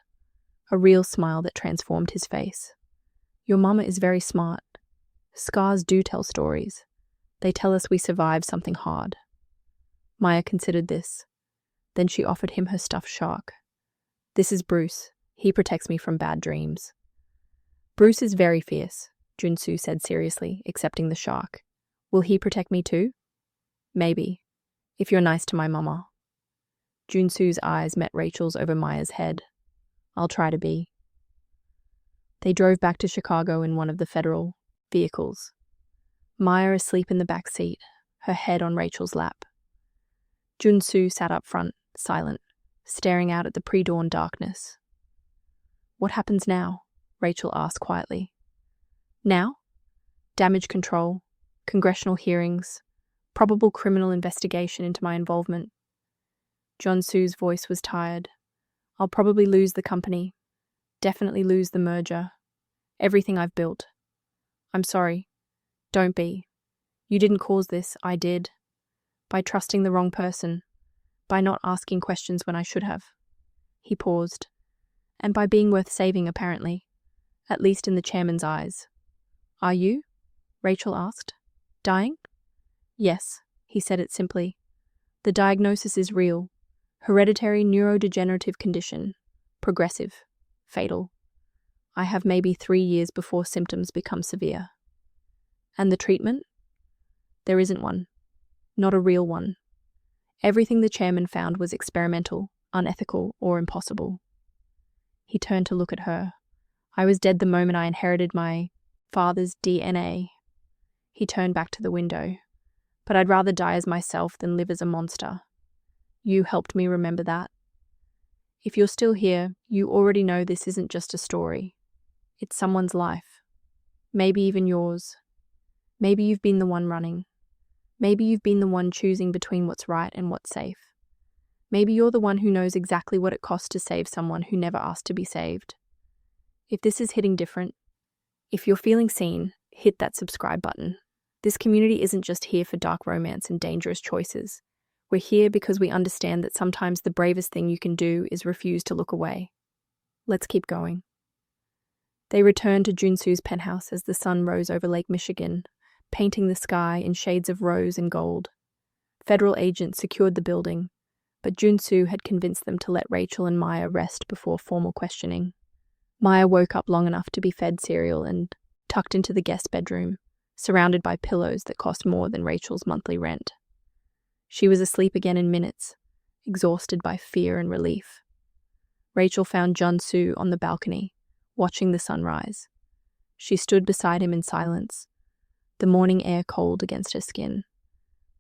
A real smile that transformed his face. Your mama is very smart. Scars do tell stories. They tell us we survived something hard. Maya considered this. Then she offered him her stuffed shark. This is Bruce. He protects me from bad dreams. Bruce is very fierce, Jun Su said seriously, accepting the shark. Will he protect me too? Maybe, if you're nice to my mama. Jun Su's eyes met Rachel's over Maya's head. I'll try to be. They drove back to Chicago in one of the federal vehicles. Maya asleep in the back seat, her head on Rachel's lap. Jun Su sat up front, silent, staring out at the pre-dawn darkness. What happens now? Rachel asked quietly. Now? Damage control, congressional hearings, probable criminal investigation into my involvement. Jun Su's voice was tired. I'll probably lose the company. Definitely lose the merger. Everything I've built. I'm sorry. Don't be. You didn't cause this, I did. By trusting the wrong person. By not asking questions when I should have. He paused. And by being worth saving, apparently. At least in the chairman's eyes. Are you? Rachel asked. Dying? Yes, he said it simply. The diagnosis is real. Hereditary neurodegenerative condition. Progressive. Fatal. I have maybe 3 years before symptoms become severe. And the treatment? There isn't one. Not a real one. Everything the chairman found was experimental, unethical, or impossible. He turned to look at her. I was dead the moment I inherited my father's DNA. He turned back to the window. But I'd rather die as myself than live as a monster. You helped me remember that. If you're still here, you already know this isn't just a story. It's someone's life. Maybe even yours. Maybe you've been the one running. Maybe you've been the one choosing between what's right and what's safe. Maybe you're the one who knows exactly what it costs to save someone who never asked to be saved. If this is hitting different, if you're feeling seen, hit that subscribe button. This community isn't just here for dark romance and dangerous choices. We're here because we understand that sometimes the bravest thing you can do is refuse to look away. Let's keep going. They returned to Jun Su's penthouse as the sun rose over Lake Michigan, painting the sky in shades of rose and gold. Federal agents secured the building, but Jun Su had convinced them to let Rachel and Maya rest before formal questioning. Maya woke up long enough to be fed cereal and tucked into the guest bedroom, surrounded by pillows that cost more than Rachel's monthly rent. She was asleep again in minutes, exhausted by fear and relief. Rachel found Jun Su on the balcony, watching the sunrise. She stood beside him in silence, the morning air cold against her skin.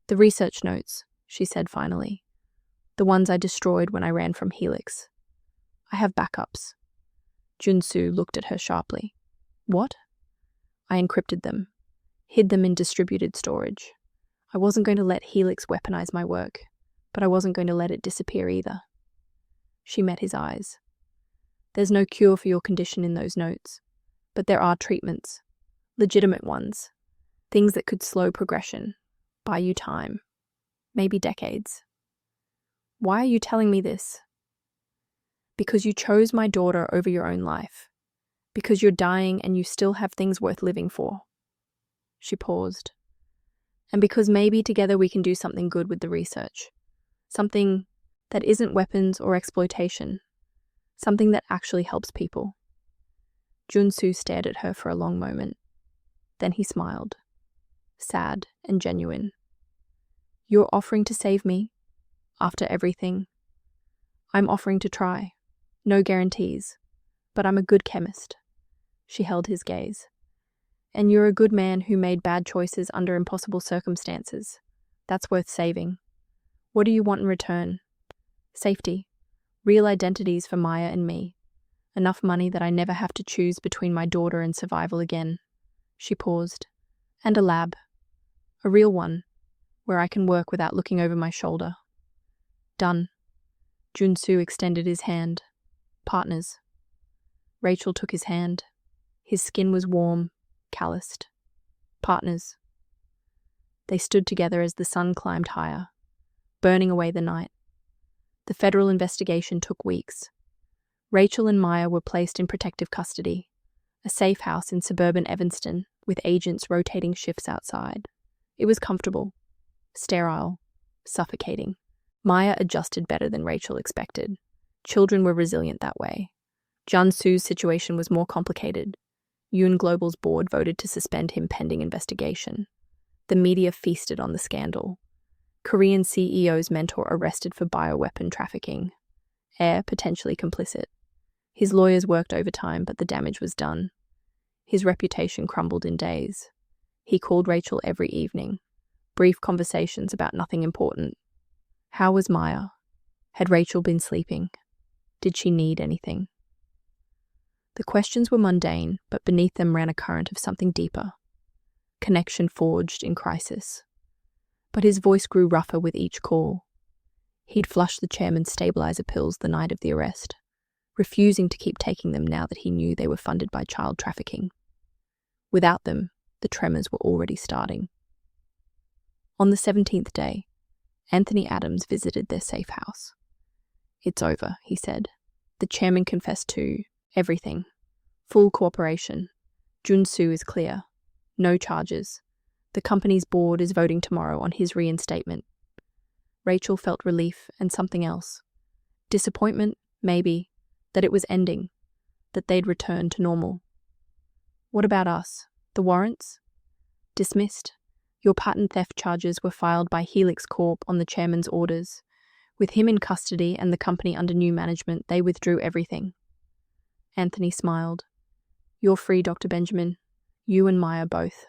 "The research notes," she said finally. "The ones I destroyed when I ran from Helix. I have backups." Jun Su looked at her sharply. "What?" "I encrypted them, hid them in distributed storage. I wasn't going to let Helix weaponize my work, but I wasn't going to let it disappear either." She met his eyes. "There's no cure for your condition in those notes, but there are treatments, legitimate ones, things that could slow progression, buy you time, maybe decades." "Why are you telling me this?" "Because you chose my daughter over your own life. Because you're dying and you still have things worth living for." She paused. "And because maybe together we can do something good with the research. Something that isn't weapons or exploitation. Something that actually helps people." Jun Su stared at her for a long moment. Then he smiled, sad and genuine. "You're offering to save me? After everything?" "I'm offering to try. No guarantees. But I'm a good chemist." She held his gaze. "And you're a good man who made bad choices under impossible circumstances. That's worth saving. What do you want in return?" "Safety. Real identities for Maya and me. Enough money that I never have to choose between my daughter and survival again." She paused. "And a lab. A real one, where I can work without looking over my shoulder." "Done." Jun Su extended his hand. "Partners." Rachel took his hand. His skin was warm, calloused. "Partners." They stood together as the sun climbed higher, burning away the night. The federal investigation took weeks. Rachel and Maya were placed in protective custody, a safe house in suburban Evanston with agents rotating shifts outside. It was comfortable, sterile, suffocating. Maya adjusted better than Rachel expected. Children were resilient that way. Jun Su's situation was more complicated. Yun Global's board voted to suspend him pending investigation. The media feasted on the scandal. Korean CEO's mentor arrested for bioweapon trafficking. Heir potentially complicit. His lawyers worked overtime, but the damage was done. His reputation crumbled in days. He called Rachel every evening. Brief conversations about nothing important. How was Maya? Had Rachel been sleeping? Did she need anything? The questions were mundane, but beneath them ran a current of something deeper. Connection forged in crisis. But his voice grew rougher with each call. He'd flushed the chairman's stabilizer pills the night of the arrest, refusing to keep taking them now that he knew they were funded by child trafficking. Without them, the tremors were already starting. On the 17th day, Anthony Adams visited their safe house. "It's over," he said. The chairman confessed to everything. Full cooperation. Jun Su is clear. No charges. The company's board is voting tomorrow on his reinstatement. Rachel felt relief and something else. Disappointment, maybe, that it was ending, that they'd returned to normal. "What about us? The warrants?" "Dismissed. Your patent theft charges were filed by Helix Corp on the chairman's orders. With him in custody and the company under new management, they withdrew everything." Anthony smiled. "You're free, Dr. Benjamin. You and Maya both."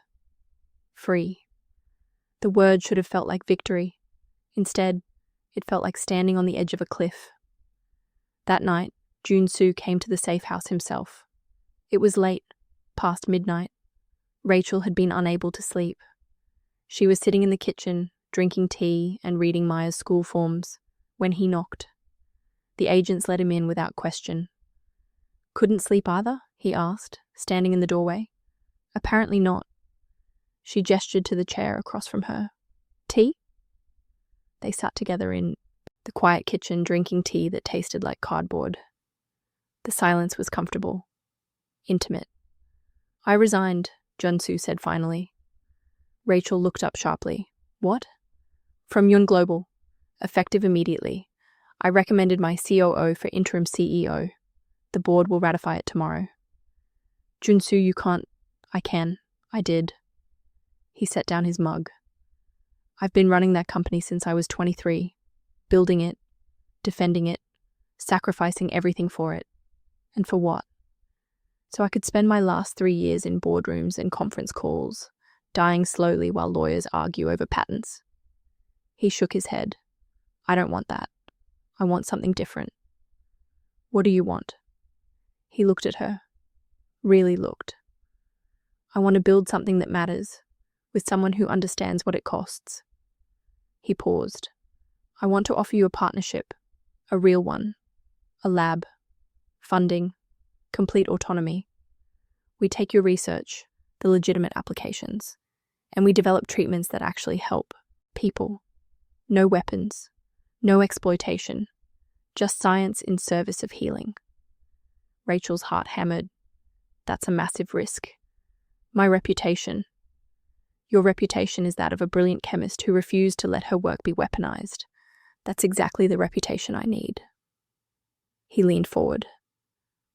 Free. The word should have felt like victory. Instead, it felt like standing on the edge of a cliff. That night, Jun Su came to the safe house himself. It was late, past midnight. Rachel had been unable to sleep. She was sitting in the kitchen, drinking tea and reading Maya's school forms, when he knocked. The agents let him in without question. "Couldn't sleep either?" he asked, standing in the doorway. "Apparently not." She gestured to the chair across from her. "Tea?" They sat together in the quiet kitchen, drinking tea that tasted like cardboard. The silence was comfortable, intimate. "I resigned," Jun Su said finally. Rachel looked up sharply. "What?" "From Yun Global. Effective immediately. I recommended my COO for interim CEO. The board will ratify it tomorrow." "Jun Su, you can't..." I can. I did. He set down his mug. I've been running that company since I was 23, building it, defending it, sacrificing everything for it. And for what? So I could spend my last 3 years in boardrooms and conference calls, dying slowly while lawyers argue over patents. He shook his head. I don't want that. I want something different. What do you want? He looked at her. Really looked. I want to build something that matters, with someone who understands what it costs. He paused. I want to offer you a partnership, a real one, a lab, funding, complete autonomy. We take your research, the legitimate applications, and we develop treatments that actually help people. No weapons, no exploitation, just science in service of healing. Rachel's heart hammered. That's a massive risk. My reputation. Your reputation is that of a brilliant chemist who refused to let her work be weaponized. That's exactly the reputation I need. He leaned forward.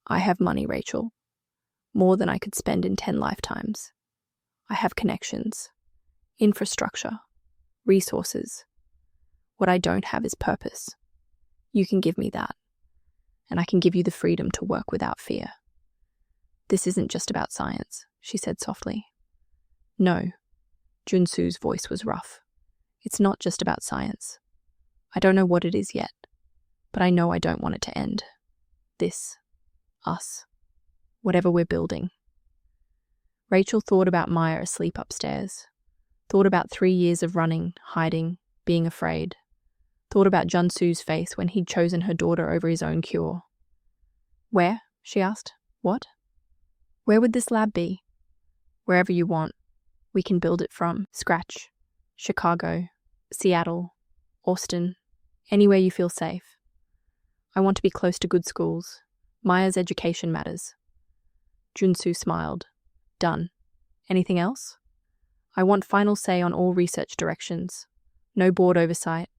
I have money, Rachel. More than I could spend in 10 lifetimes. I have connections, infrastructure, resources. What I don't have is purpose. You can give me that, and I can give you the freedom to work without fear. This isn't just about science, she said softly. No, Jun Su's voice was rough. It's not just about science. I don't know what it is yet, but I know I don't want it to end. This, us, whatever we're building. Rachel thought about Maya asleep upstairs, thought about 3 years of running, hiding, being afraid, thought about Jun Su's face when he'd chosen her daughter over his own cure. Where? She asked. What? Where would this lab be? Wherever you want. We can build it from scratch. Chicago, Seattle, Austin, anywhere you feel safe. I want to be close to good schools. Maya's education matters. Jun Su smiled. Done. Anything else? I want final say on all research directions. No board oversight.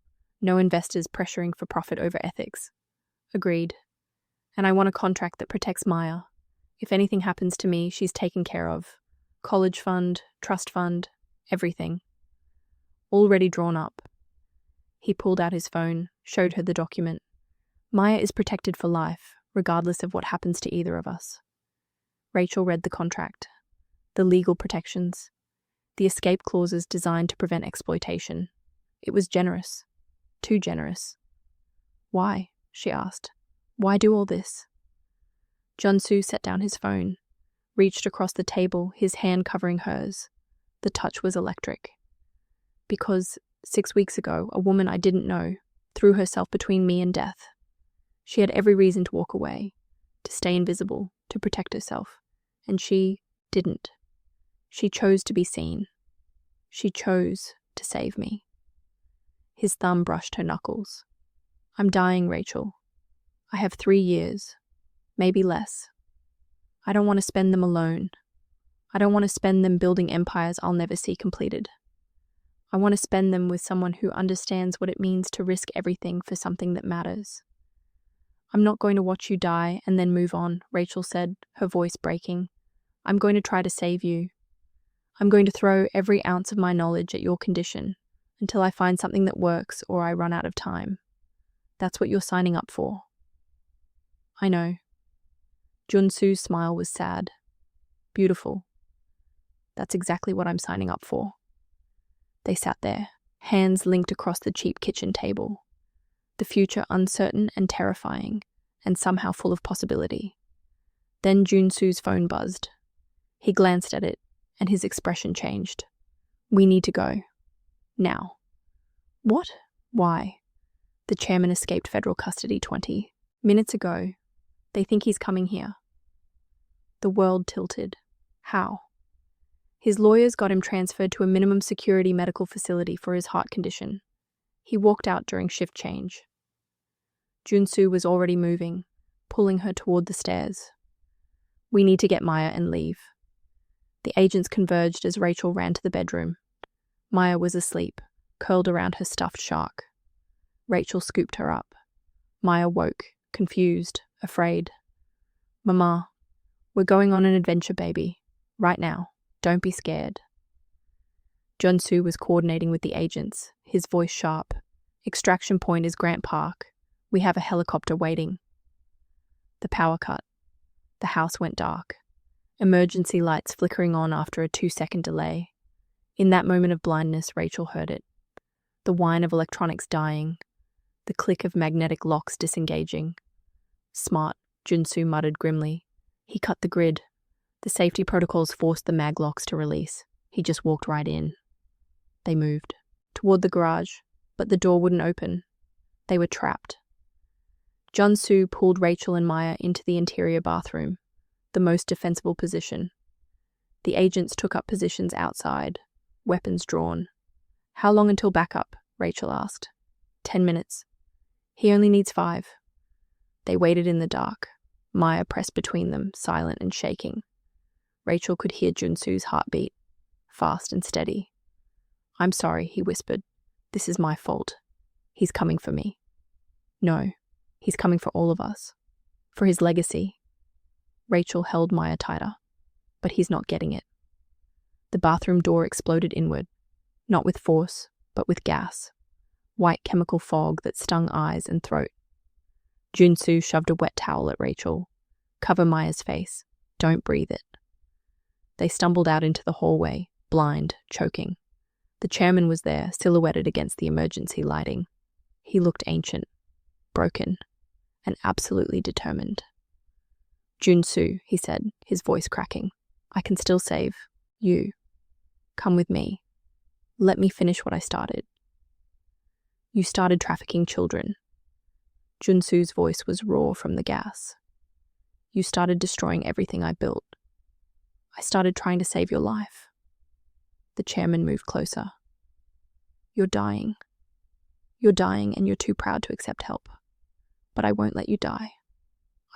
No investors pressuring for profit over ethics. Agreed. And I want a contract that protects Maya. If anything happens to me, she's taken care of. College fund, trust fund, everything. Already drawn up. He pulled out his phone, showed her the document. Maya is protected for life, regardless of what happens to either of us. Rachel read the contract. The legal protections. The escape clauses designed to prevent exploitation. It was generous. Too generous. Why? She asked. Why do all this? Jun Su set down his phone, reached across the table, his hand covering hers. The touch was electric. Because 6 weeks ago, a woman I didn't know threw herself between me and death. She had every reason to walk away, to stay invisible, to protect herself. And she didn't. She chose to be seen. She chose to save me. His thumb brushed her knuckles. I'm dying, Rachel. I have 3 years, maybe less. I don't want to spend them alone. I don't want to spend them building empires I'll never see completed. I want to spend them with someone who understands what it means to risk everything for something that matters. I'm not going to watch you die and then move on, Rachel said, her voice breaking. I'm going to try to save you. I'm going to throw every ounce of my knowledge at your condition until I find something that works or I run out of time. That's what you're signing up for. I know. Jun Su's smile was sad. Beautiful. That's exactly what I'm signing up for. They sat there, hands linked across the cheap kitchen table. The future uncertain and terrifying, and somehow full of possibility. Then Jun Su's phone buzzed. He glanced at it, and his expression changed. We need to go. Now. What? Why? The chairman escaped federal custody 20 minutes ago. They think he's coming here. The world tilted. How? His lawyers got him transferred to a minimum security medical facility for his heart condition. He walked out during shift change. Jun Su was already moving, pulling her toward the stairs. We need to get Maya and leave. The agents converged as Rachel ran to the bedroom. Maya was asleep, curled around her stuffed shark. Rachel scooped her up. Maya woke, confused, afraid. Mama, we're going on an adventure, baby. Right now. Don't be scared. Jun Su was coordinating with the agents, his voice sharp. Extraction point is Grant Park. We have a helicopter waiting. The power cut. The house went dark. Emergency lights flickering on after a 2-second delay. In that moment of blindness, Rachel heard it. The whine of electronics dying. The click of magnetic locks disengaging. Smart, Jun Su muttered grimly. He cut the grid. The safety protocols forced the mag locks to release. He just walked right in. They moved. Toward the garage, but the door wouldn't open. They were trapped. Jun Su pulled Rachel and Maya into the interior bathroom, the most defensible position. The agents took up positions outside, weapons drawn. How long until backup? Rachel asked. 10 minutes. He only needs 5. They waited in the dark, Maya pressed between them, silent and shaking. Rachel could hear Jun Su's heartbeat, fast and steady. I'm sorry, he whispered. This is my fault. He's coming for me. No, he's coming for all of us. For his legacy. Rachel held Maya tighter, but he's not getting it. The bathroom door exploded inward, not with force, but with gas. White chemical fog that stung eyes and throat. Jun Su shoved a wet towel at Rachel. Cover Maya's face. Don't breathe it. They stumbled out into the hallway, blind, choking. The chairman was there, silhouetted against the emergency lighting. He looked ancient, broken, and absolutely determined. Jun Su, he said, his voice cracking. I can still save you. Come with me. Let me finish what I started. You started trafficking children. Jun Su's voice was raw from the gas. You started destroying everything I built. I started trying to save your life. The chairman moved closer. You're dying. You're dying and you're too proud to accept help. But I won't let you die.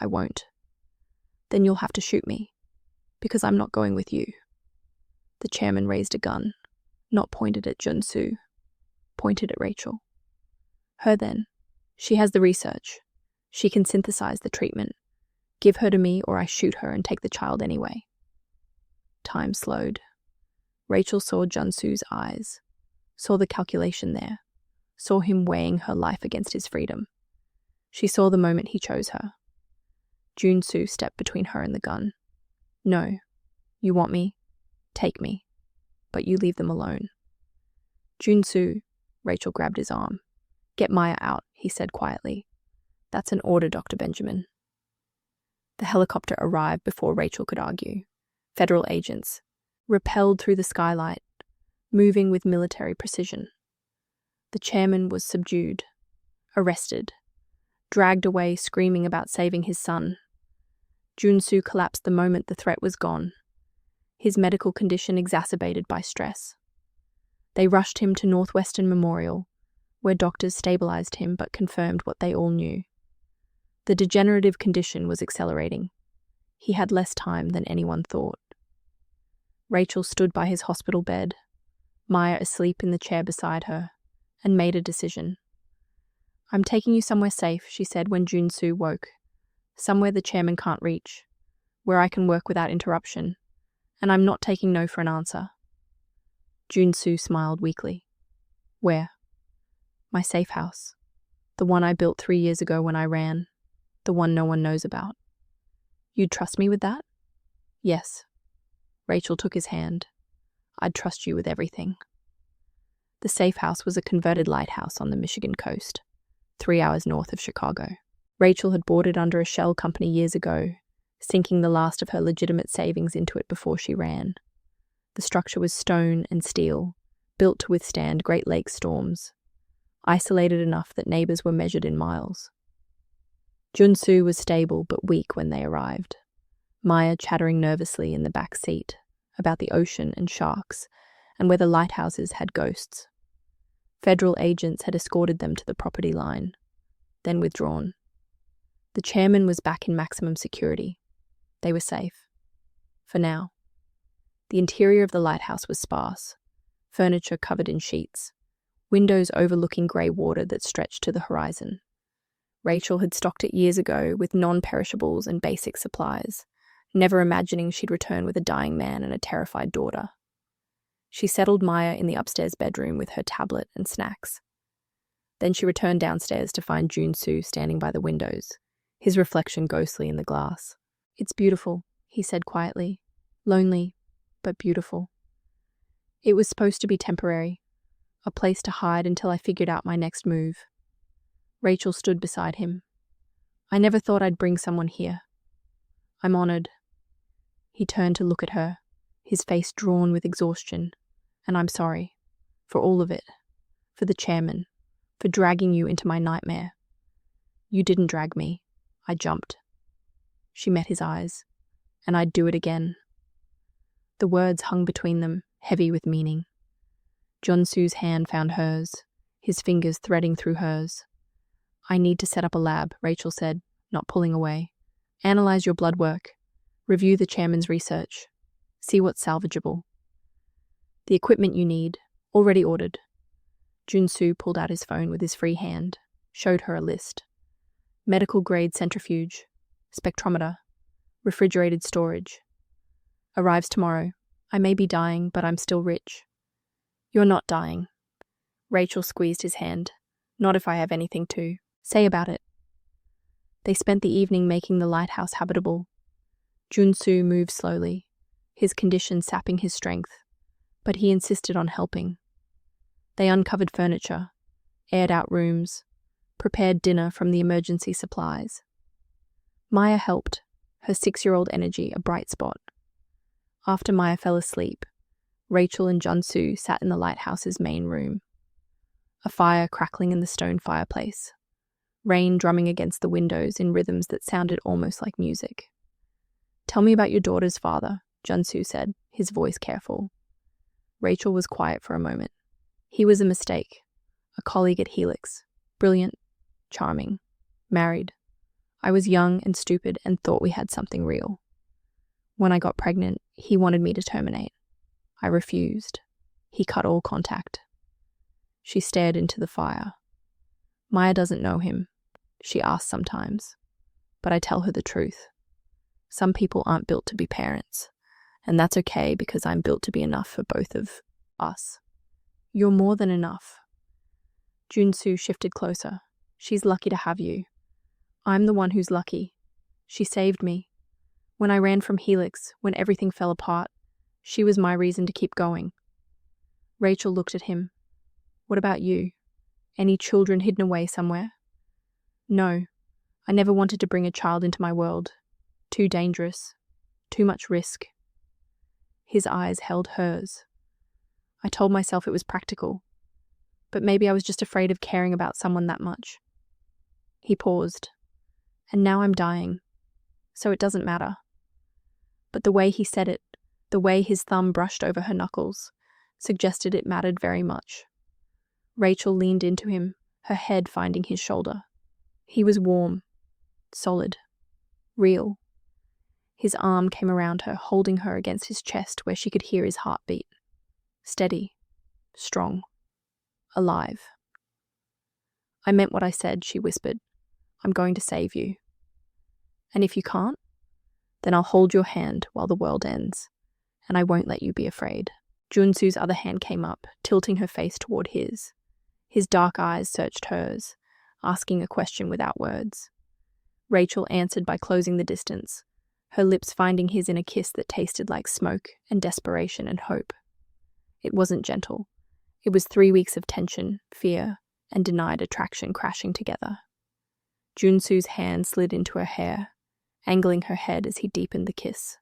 I won't. Then you'll have to shoot me, because I'm not going with you. The chairman raised a gun, not pointed at Jun Su, pointed at Rachel. Her then. She has the research. She can synthesize the treatment. Give her to me or I shoot her and take the child anyway. Time slowed. Rachel saw Jun Su's eyes, saw the calculation there, saw him weighing her life against his freedom. She saw the moment he chose her. Jun Su stepped between her and the gun. No, you want me? Take me. But you leave them alone. Jun Su, Rachel grabbed his arm. Get Maya out, he said quietly. That's an order, Dr. Benjamin. The helicopter arrived before Rachel could argue. Federal agents, rappelled through the skylight, moving with military precision. The chairman was subdued, arrested, dragged away screaming about saving his son. Jun Su collapsed the moment the threat was gone, his medical condition exacerbated by stress. They rushed him to Northwestern Memorial, where doctors stabilized him but confirmed what they all knew. The degenerative condition was accelerating. He had less time than anyone thought. Rachel stood by his hospital bed, Maya asleep in the chair beside her, and made a decision. I'm taking you somewhere safe, she said when Jun Su woke. Somewhere the chairman can't reach, where I can work without interruption, and I'm not taking no for an answer. Jun Su smiled weakly. Where? My safe house. The one I built 3 years ago when I ran. The one no one knows about. You'd trust me with that? Yes. Rachel took his hand. I'd trust you with everything. The safe house was a converted lighthouse on the Michigan coast, 3 hours north of Chicago. Rachel had bought it under a shell company years ago, sinking the last of her legitimate savings into it before she ran. The structure was stone and steel, built to withstand Great Lakes storms, isolated enough that neighbors were measured in miles. Jun Su was stable but weak when they arrived, Maya chattering nervously in the back seat about the ocean and sharks and whether lighthouses had ghosts. Federal agents had escorted them to the property line, then withdrawn. The chairman was back in maximum security. They were safe. For now. The interior of the lighthouse was sparse, furniture covered in sheets, windows overlooking grey water that stretched to the horizon. Rachel had stocked it years ago with non-perishables and basic supplies. never imagining she'd return with a dying man and a terrified daughter. She settled Maya in the upstairs bedroom with her tablet and snacks. Then she returned downstairs to find Jun Su standing by the windows, his reflection ghostly in the glass. "It's beautiful," he said quietly. "Lonely, but beautiful. It was supposed to be temporary, a place to hide until I figured out my next move." Rachel stood beside him. "I never thought I'd bring someone here. I'm honored." He turned to look at her, his face drawn with exhaustion. "And I'm sorry. For all of it. For the chairman. For dragging you into my nightmare. You didn't drag me. I jumped." She met his eyes. "And I'd do it again." The words hung between them, heavy with meaning. Jun Su's hand found hers, his fingers threading through hers. "I need to set up a lab," Rachel said, not pulling away. "Analyze your blood work. Review the chairman's research. See what's salvageable. The equipment you need, already ordered." Jun Su pulled out his phone with his free hand, showed her a list. Medical-grade centrifuge, spectrometer, refrigerated storage. "Arrives tomorrow. I may be dying, but I'm still rich." "You're not dying." Rachel squeezed his hand. "Not if I have anything to say about it." They spent the evening making the lighthouse habitable. Jun Su moved slowly, his condition sapping his strength, but he insisted on helping. They uncovered furniture, aired out rooms, prepared dinner from the emergency supplies. Maya helped, her 6-year-old energy a bright spot. After Maya fell asleep, Rachel and Jun Su sat in the lighthouse's main room. A fire crackling in the stone fireplace, rain drumming against the windows in rhythms that sounded almost like music. "Tell me about your daughter's father," Jun Su said, his voice careful. Rachel was quiet for a moment. "He was a mistake. A colleague at Helix. Brilliant, charming, married. I was young and stupid and thought we had something real. When I got pregnant, he wanted me to terminate. I refused. He cut all contact." She stared into the fire. "Maya doesn't know him. She asks sometimes. But I tell her the truth. Some people aren't built to be parents, and that's okay because I'm built to be enough for both of us." "You're more than enough." Jun Su shifted closer. "She's lucky to have you. I'm the one who's lucky. She saved me. When I ran from Helix, when everything fell apart, she was my reason to keep going." Rachel looked at him. "What about you? Any children hidden away somewhere?" "No. I never wanted to bring a child into my world. Too dangerous. Too much risk." His eyes held hers. "I told myself it was practical. But maybe I was just afraid of caring about someone that much." He paused. "And now I'm dying. So it doesn't matter." But the way he said it, the way his thumb brushed over her knuckles, suggested it mattered very much. Rachel leaned into him, her head finding his shoulder. He was warm, solid, real. His arm came around her, holding her against his chest where she could hear his heartbeat. Steady, strong, alive. "I meant what I said," she whispered. "I'm going to save you. And if you can't, then I'll hold your hand while the world ends, and I won't let you be afraid." Jun Su's other hand came up, tilting her face toward his. His dark eyes searched hers, asking a question without words. Rachel answered by closing the distance, her lips finding his in a kiss that tasted like smoke and desperation and hope. It wasn't gentle. It was 3 weeks of tension, fear, and denied attraction crashing together. Jun Su's hand slid into her hair, angling her head as he deepened the kiss.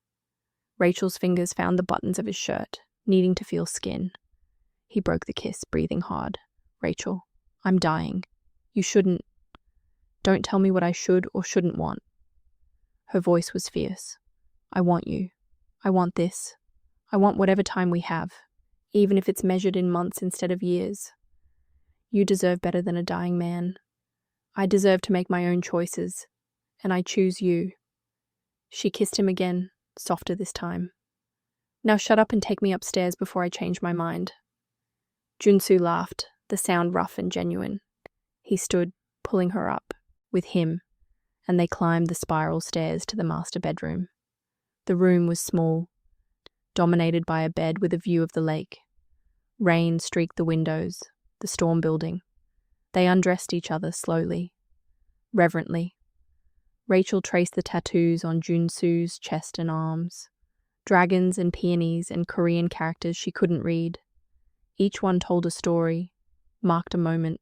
Rachel's fingers found the buttons of his shirt, needing to feel skin. He broke the kiss, breathing hard. "Rachel, I'm dying. You shouldn't. Don't tell me what I should or shouldn't want." Her voice was fierce. "I want you. I want this. I want whatever time we have, even if it's measured in months instead of years. You deserve better than a dying man. I deserve to make my own choices, and I choose you." She kissed him again, softer this time. "Now shut up and take me upstairs before I change my mind." Jun Su laughed, the sound rough and genuine. He stood, pulling her up, with him, and they climbed the spiral stairs to the master bedroom. The room was small, dominated by a bed with a view of the lake. Rain streaked the windows, the storm building. They undressed each other slowly, reverently. Rachel traced the tattoos on Jun Su's chest and arms. Dragons and peonies and Korean characters she couldn't read. Each one told a story, marked a moment.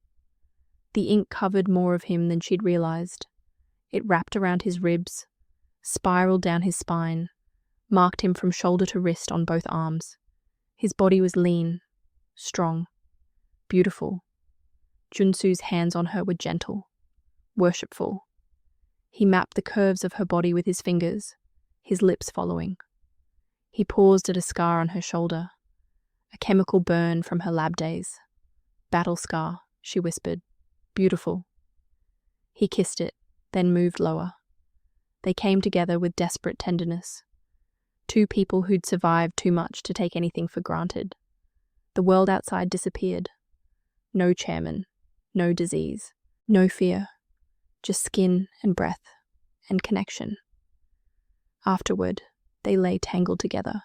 The ink covered more of him than she'd realized. It wrapped around his ribs, spiraled down his spine, marked him from shoulder to wrist on both arms. His body was lean, strong, beautiful. Jun Su's hands on her were gentle, worshipful. He mapped the curves of her body with his fingers, his lips following. He paused at a scar on her shoulder, a chemical burn from her lab days. Battle scar, she whispered. Beautiful. He kissed it, then moved lower. They came together with desperate tenderness. Two people who'd survived too much to take anything for granted. The world outside disappeared. No chairman, no disease, no fear, just skin and breath and connection. Afterward, they lay tangled together,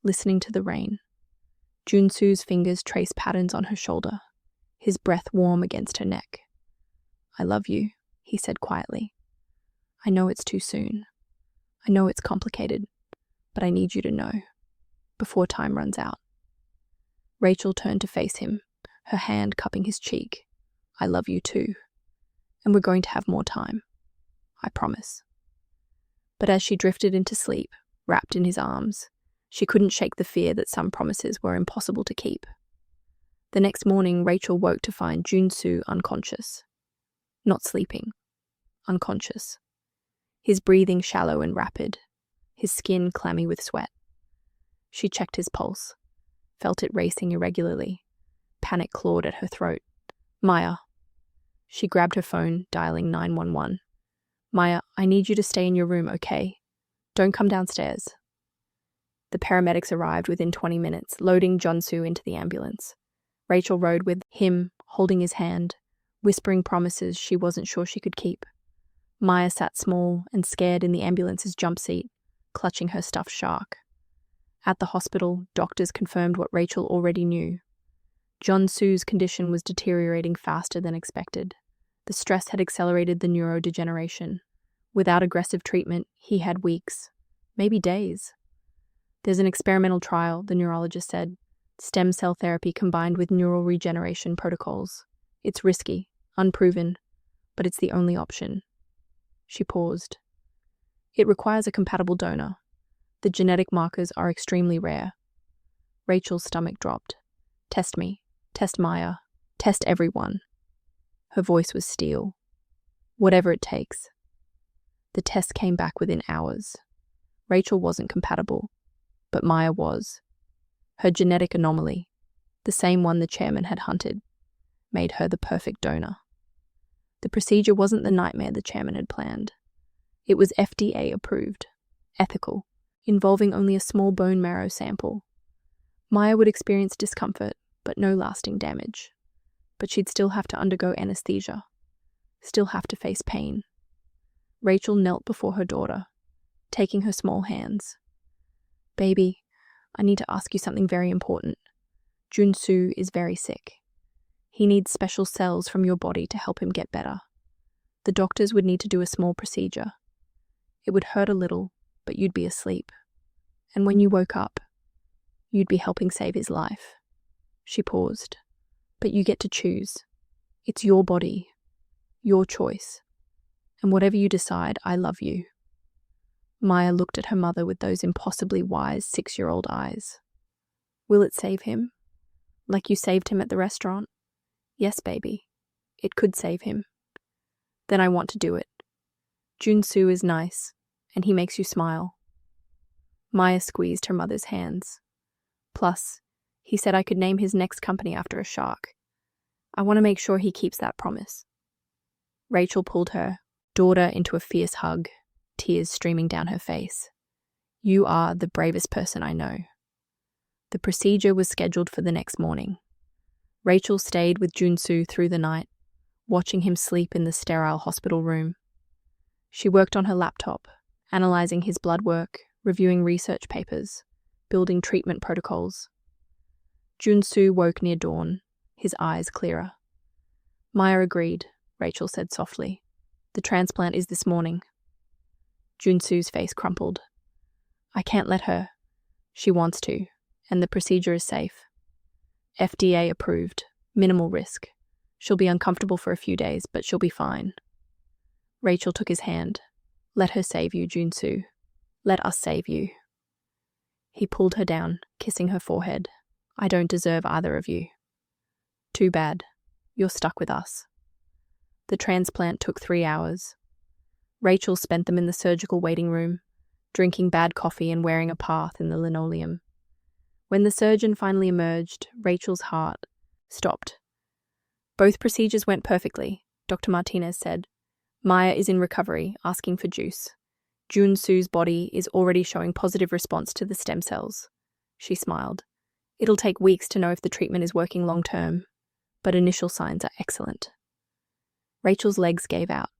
listening to the rain. Jun Su's fingers traced patterns on her shoulder, his breath warm against her neck. I love you, he said quietly. I know it's too soon. I know it's complicated, but I need you to know, before time runs out. Rachel turned to face him, her hand cupping his cheek. I love you too. And we're going to have more time. I promise. But as she drifted into sleep, wrapped in his arms, she couldn't shake the fear that some promises were impossible to keep. The next morning, Rachel woke to find Jun Su unconscious. Not sleeping. Unconscious. His breathing shallow and rapid, his skin clammy with sweat. She checked his pulse, felt it racing irregularly. Panic clawed at her throat. Maya. She grabbed her phone, dialing 911. Maya, I need you to stay in your room, okay? Don't come downstairs. The paramedics arrived within 20 minutes, loading Jun Su into the ambulance. Rachel rode with him, holding his hand, whispering promises she wasn't sure she could keep. Maya sat small and scared in the ambulance's jump seat, clutching her stuffed shark. At the hospital, doctors confirmed what Rachel already knew. Jun Su's condition was deteriorating faster than expected. The stress had accelerated the neurodegeneration. Without aggressive treatment, he had weeks, maybe days. There's an experimental trial, the neurologist said. Stem cell therapy combined with neural regeneration protocols. It's risky, unproven, but it's the only option. She paused. It requires a compatible donor. The genetic markers are extremely rare. Rachel's stomach dropped. Test me. Test Maya. Test everyone. Her voice was steel. Whatever it takes. The test came back within hours. Rachel wasn't compatible, but Maya was. Her genetic anomaly, the same one the chairman had hunted, made her the perfect donor. The procedure wasn't the nightmare the chairman had planned. It was FDA approved, ethical, involving only a small bone marrow sample. Maya would experience discomfort, but no lasting damage. But she'd still have to undergo anesthesia, still have to face pain. Rachel knelt before her daughter, taking her small hands. Baby, I need to ask you something very important. Jun Su is very sick. He needs special cells from your body to help him get better. The doctors would need to do a small procedure. It would hurt a little, but you'd be asleep. And when you woke up, you'd be helping save his life. She paused. But you get to choose. It's your body, your choice. And whatever you decide, I love you. Maya looked at her mother with those impossibly wise 6-year-old eyes. Will it save him? Like you saved him at the restaurant? Yes, baby. It could save him. Then I want to do it. Jun Su is nice, and he makes you smile. Maya squeezed her mother's hands. Plus, he said I could name his next company after a shark. I want to make sure he keeps that promise. Rachel pulled her daughter into a fierce hug, tears streaming down her face. You are the bravest person I know. The procedure was scheduled for the next morning. Rachel stayed with Jun Su through the night, watching him sleep in the sterile hospital room. She worked on her laptop, analyzing his blood work, reviewing research papers, building treatment protocols. Jun Su woke near dawn, his eyes clearer. Maya agreed, Rachel said softly. The transplant is this morning. Jun Su's face crumpled. I can't let her. She wants to, and the procedure is safe. FDA approved, minimal risk. She'll be uncomfortable for a few days, but she'll be fine. Rachel took his hand. Let her save you, Jun Su. Let us save you. He pulled her down, kissing her forehead. I don't deserve either of you. Too bad. You're stuck with us. The transplant took 3 hours. Rachel spent them in the surgical waiting room, drinking bad coffee and wearing a path in the linoleum. When the surgeon finally emerged, Rachel's heart stopped. Both procedures went perfectly, Dr. Martinez said. Maya is in recovery, asking for juice. Jun Su's body is already showing positive response to the stem cells. She smiled. It'll take weeks to know if the treatment is working long-term, but initial signs are excellent. Rachel's legs gave out.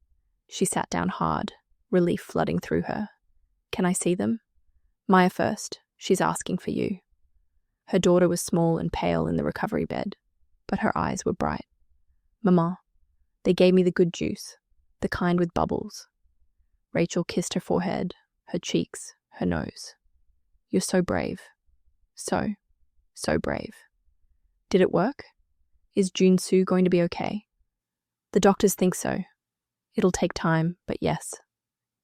She sat down hard, relief flooding through her. Can I see them? Maya first. She's asking for you. Her daughter was small and pale in the recovery bed, but her eyes were bright. Mama, they gave me the good juice, the kind with bubbles. Rachel kissed her forehead, her cheeks, her nose. You're so brave. So brave. Did it work? Is Jun Su going to be okay? The doctors think so. It'll take time, but yes,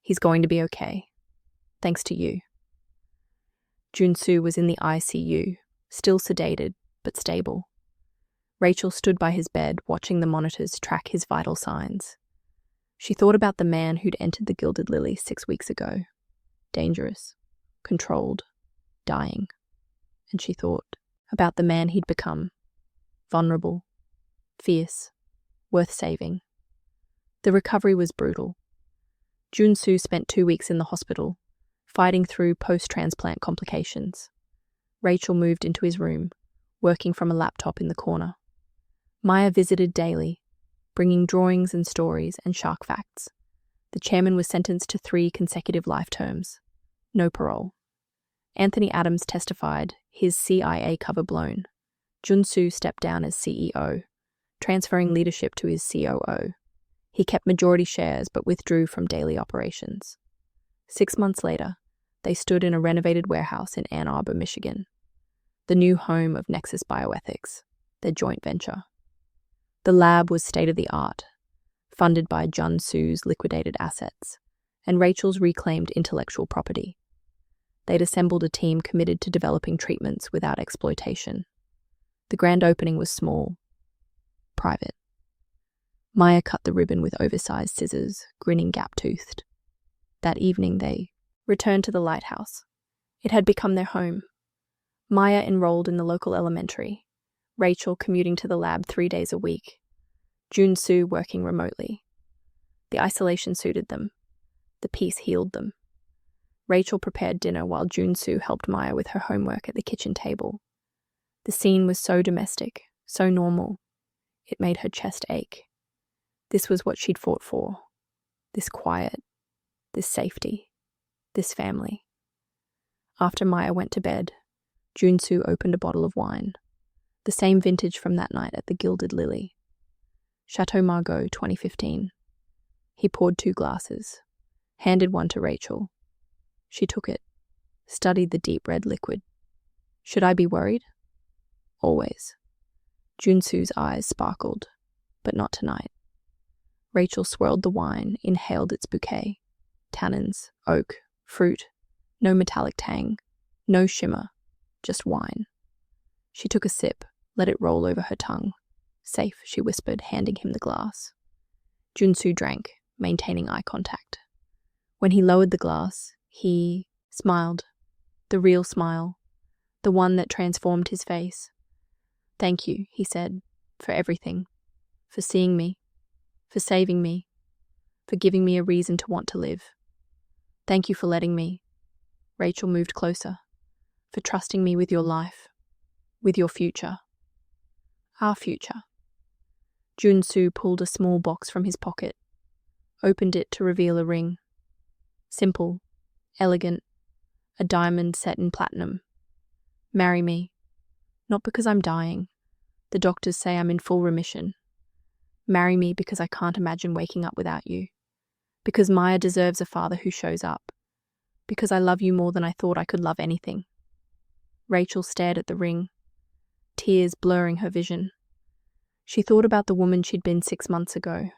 he's going to be okay. Thanks to you. Jun Su was in the ICU, still sedated, but stable. Rachel stood by his bed, watching the monitors track his vital signs. She thought about the man who'd entered the Gilded Lily 6 weeks ago. Dangerous, controlled, dying. And she thought about the man he'd become. Vulnerable, fierce, worth saving. The recovery was brutal. Jun Su spent 2 weeks in the hospital, fighting through post-transplant complications. Rachel moved into his room, working from a laptop in the corner. Maya visited daily, bringing drawings and stories and shark facts. The chairman was sentenced to 3 consecutive life terms. No parole. Anthony Adams testified, his CIA cover blown. Jun Su stepped down as CEO, transferring leadership to his COO. He kept majority shares but withdrew from daily operations. 6 months later, they stood in a renovated warehouse in Ann Arbor, Michigan, the new home of Nexus Bioethics, their joint venture. The lab was state-of-the-art, funded by Jun Su's liquidated assets and Rachel's reclaimed intellectual property. They'd assembled a team committed to developing treatments without exploitation. The grand opening was small, private. Maya cut the ribbon with oversized scissors, grinning gap-toothed. That evening they returned to the lighthouse. It had become their home. Maya enrolled in the local elementary, Rachel commuting to the lab 3 days a week, Jun Su working remotely. The isolation suited them. The peace healed them. Rachel prepared dinner while Jun Su helped Maya with her homework at the kitchen table. The scene was so domestic, so normal. It made her chest ache. This was what she'd fought for. This quiet, this safety, this family. After Maya went to bed, Jun Su opened a bottle of wine, the same vintage from that night at the Gilded Lily. Chateau Margaux 2015. He poured 2 glasses, handed one to Rachel. She took it, studied the deep red liquid. Should I be worried? Always. Jun Su's eyes sparkled, but not tonight. Rachel swirled the wine, inhaled its bouquet. Tannins, oak, fruit, no metallic tang, no shimmer, just wine. She took a sip, let it roll over her tongue. Safe, she whispered, handing him the glass. Jun Su drank, maintaining eye contact. When he lowered the glass, he smiled. The real smile. The one that transformed his face. Thank you, he said, for everything. For seeing me. For saving me. For giving me a reason to want to live. Thank you for letting me. Rachel moved closer. For trusting me with your life. With your future. Our future. Jun Su pulled a small box from his pocket, opened it to reveal a ring. Simple, elegant, a diamond set in platinum. Marry me. Not because I'm dying. The doctors say I'm in full remission. Marry me because I can't imagine waking up without you. Because Maya deserves a father who shows up. Because I love you more than I thought I could love anything. Rachel stared at the ring, tears blurring her vision. She thought about the woman she'd been 6 months ago,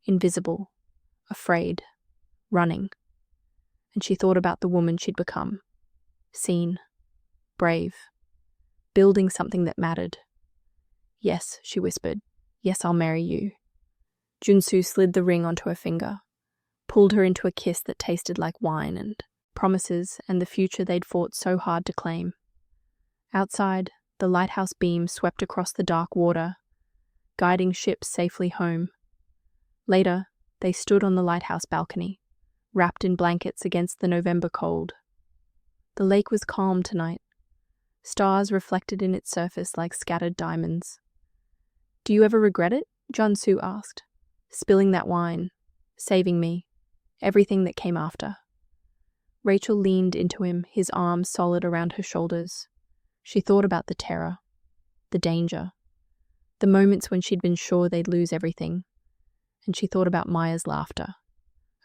invisible, afraid, running. And she thought about the woman she'd become, seen, brave, building something that mattered. Yes, she whispered. Yes, I'll marry you. Jun Su slid the ring onto her finger, pulled her into a kiss that tasted like wine and promises and the future they'd fought so hard to claim. Outside, the lighthouse beam swept across the dark water, guiding ships safely home. Later, they stood on the lighthouse balcony, wrapped in blankets against the November cold. The lake was calm tonight, stars reflected in its surface like scattered diamonds. Do you ever regret it? Jun Su asked. Spilling that wine, saving me, everything that came after. Rachel leaned into him, his arms solid around her shoulders. She thought about the terror, the danger, the moments when she'd been sure they'd lose everything. And she thought about Maya's laughter,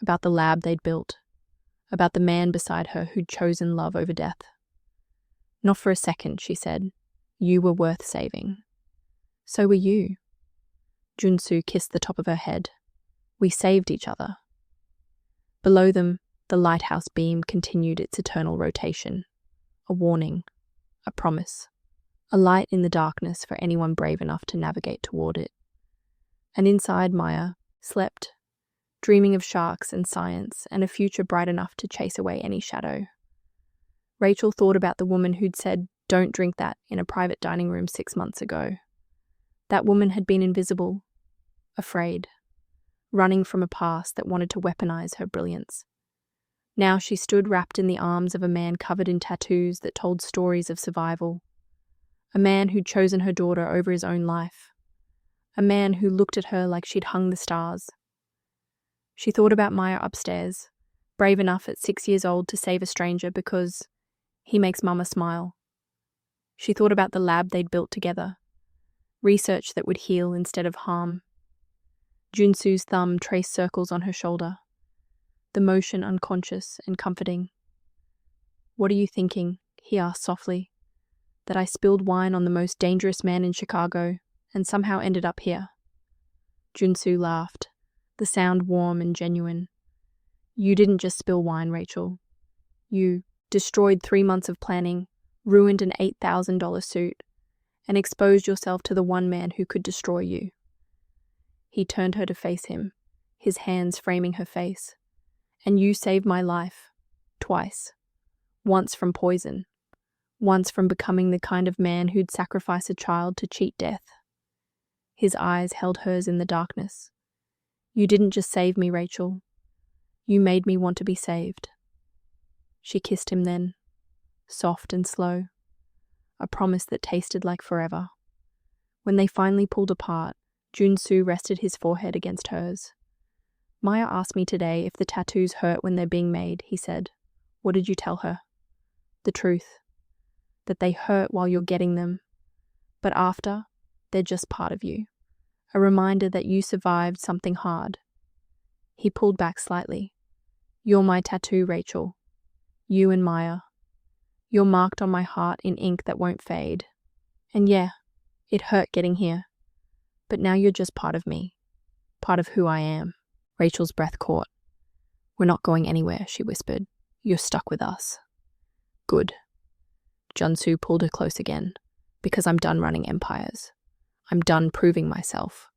about the lab they'd built, about the man beside her who'd chosen love over death. Not for a second, she said. You were worth saving. So were you. Jun Su kissed the top of her head. We saved each other. Below them, the lighthouse beam continued its eternal rotation. A warning, a promise, a light in the darkness for anyone brave enough to navigate toward it. And inside, Maya slept, dreaming of sharks and science and a future bright enough to chase away any shadow. Rachel thought about the woman who'd said, "Don't drink that," in a private dining room 6 months ago. That woman had been invisible, afraid, running from a past that wanted to weaponize her brilliance. Now she stood wrapped in the arms of a man covered in tattoos that told stories of survival. A man who'd chosen her daughter over his own life. A man who looked at her like she'd hung the stars. She thought about Maya upstairs, brave enough at 6 years old to save a stranger because he makes Mama smile. She thought about the lab they'd built together, research that would heal instead of harm. Jun Su's thumb traced circles on her shoulder, the motion unconscious and comforting. What are you thinking? He asked softly. That I spilled wine on the most dangerous man in Chicago and somehow ended up here. Jun Su laughed, the sound warm and genuine. You didn't just spill wine, Rachel. You destroyed 3 months of planning, ruined an $8,000 suit, and exposed yourself to the one man who could destroy you. He turned her to face him, his hands framing her face. And you saved my life, twice. Once from poison, once from becoming the kind of man who'd sacrifice a child to cheat death. His eyes held hers in the darkness. You didn't just save me, Rachel. You made me want to be saved. She kissed him then, soft and slow, a promise that tasted like forever. When they finally pulled apart, Jun Su rested his forehead against hers. Maya asked me today if the tattoos hurt when they're being made, he said. What did you tell her? The truth. That they hurt while you're getting them. But after, they're just part of you. A reminder that you survived something hard. He pulled back slightly. You're my tattoo, Rachel. You and Maya. You're marked on my heart in ink that won't fade. And yeah, it hurt getting here. But now you're just part of me. Part of who I am. Rachel's breath caught. We're not going anywhere, she whispered. You're stuck with us. Good. Jun Su pulled her close again. Because I'm done running empires. I'm done proving myself.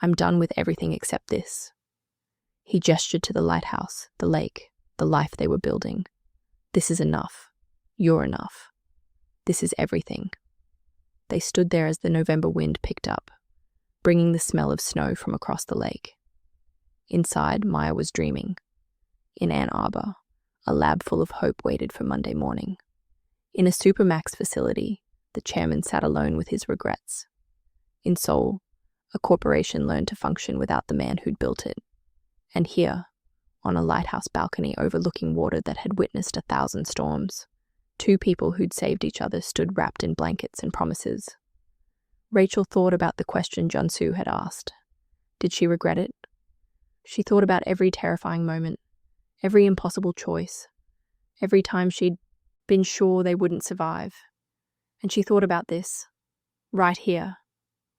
I'm done with everything except this. He gestured to the lighthouse, the lake, the life they were building. This is enough. You're enough. This is everything. They stood there as the November wind picked up, bringing the smell of snow from across the lake. Inside, Maya was dreaming. In Ann Arbor, a lab full of hope waited for Monday morning. In a supermax facility, the chairman sat alone with his regrets. In Seoul, a corporation learned to function without the man who'd built it. And here, on a lighthouse balcony overlooking water that had witnessed 1,000 storms. Two people who'd saved each other stood wrapped in blankets and promises. Rachel thought about the question Jun Su had asked. Did she regret it? She thought about every terrifying moment, every impossible choice, every time she'd been sure they wouldn't survive. And she thought about this, right here,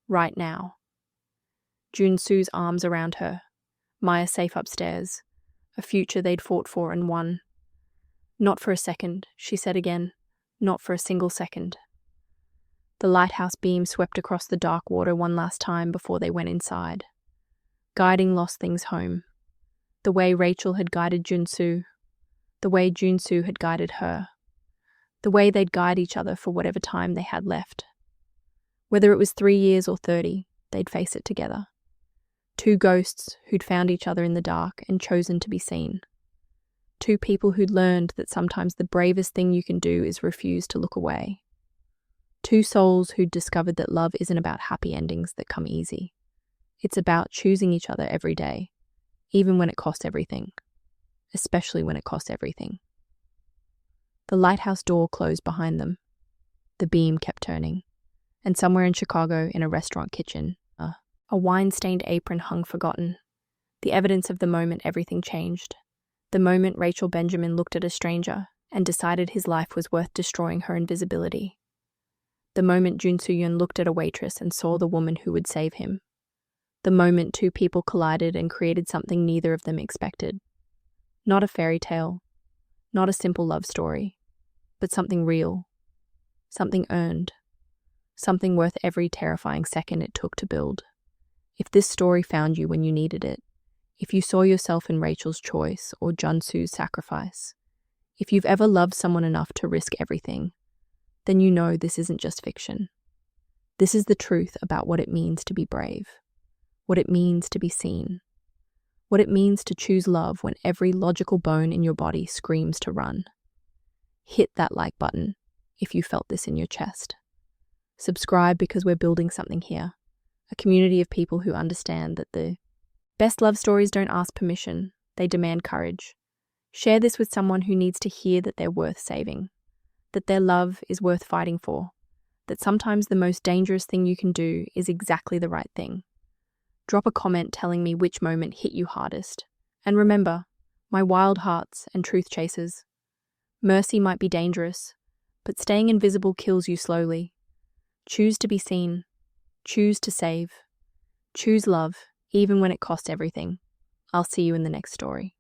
right now. Jun Su's arms around her, Maya safe upstairs, a future they'd fought for and won. Not for a second, she said again, not for a single second. The lighthouse beam swept across the dark water one last time before they went inside, guiding lost things home, the way Rachel had guided Jun Su, the way Jun Su had guided her, the way they'd guide each other for whatever time they had left. Whether it was 3 years or 30, they'd face it together. Two ghosts who'd found each other in the dark and chosen to be seen. Two people who'd learned that sometimes the bravest thing you can do is refuse to look away. Two souls who'd discovered that love isn't about happy endings that come easy. It's about choosing each other every day, even when it costs everything, especially when it costs everything. The lighthouse door closed behind them. The beam kept turning, and somewhere in Chicago, in a restaurant kitchen, a wine-stained apron hung forgotten. The evidence of the moment everything changed. The moment Rachel Benjamin looked at a stranger and decided his life was worth destroying her invisibility. The moment Jun Su Yun looked at a waitress and saw the woman who would save him. The moment two people collided and created something neither of them expected. Not a fairy tale, not a simple love story, but something real, something earned, something worth every terrifying second it took to build. If this story found you when you needed it, if you saw yourself in Rachel's choice or Jun Su's sacrifice, if you've ever loved someone enough to risk everything, then you know this isn't just fiction. This is the truth about what it means to be brave, what it means to be seen, what it means to choose love when every logical bone in your body screams to run. Hit that like button if you felt this in your chest. Subscribe because we're building something here, a community of people who understand that the best love stories don't ask permission, they demand courage. Share this with someone who needs to hear that they're worth saving, that their love is worth fighting for, that sometimes the most dangerous thing you can do is exactly the right thing. Drop a comment telling me which moment hit you hardest. And remember, my wild hearts and truth chasers, mercy might be dangerous, but staying invisible kills you slowly. Choose to be seen. Choose to save. Choose love, even when it costs everything. I'll see you in the next story.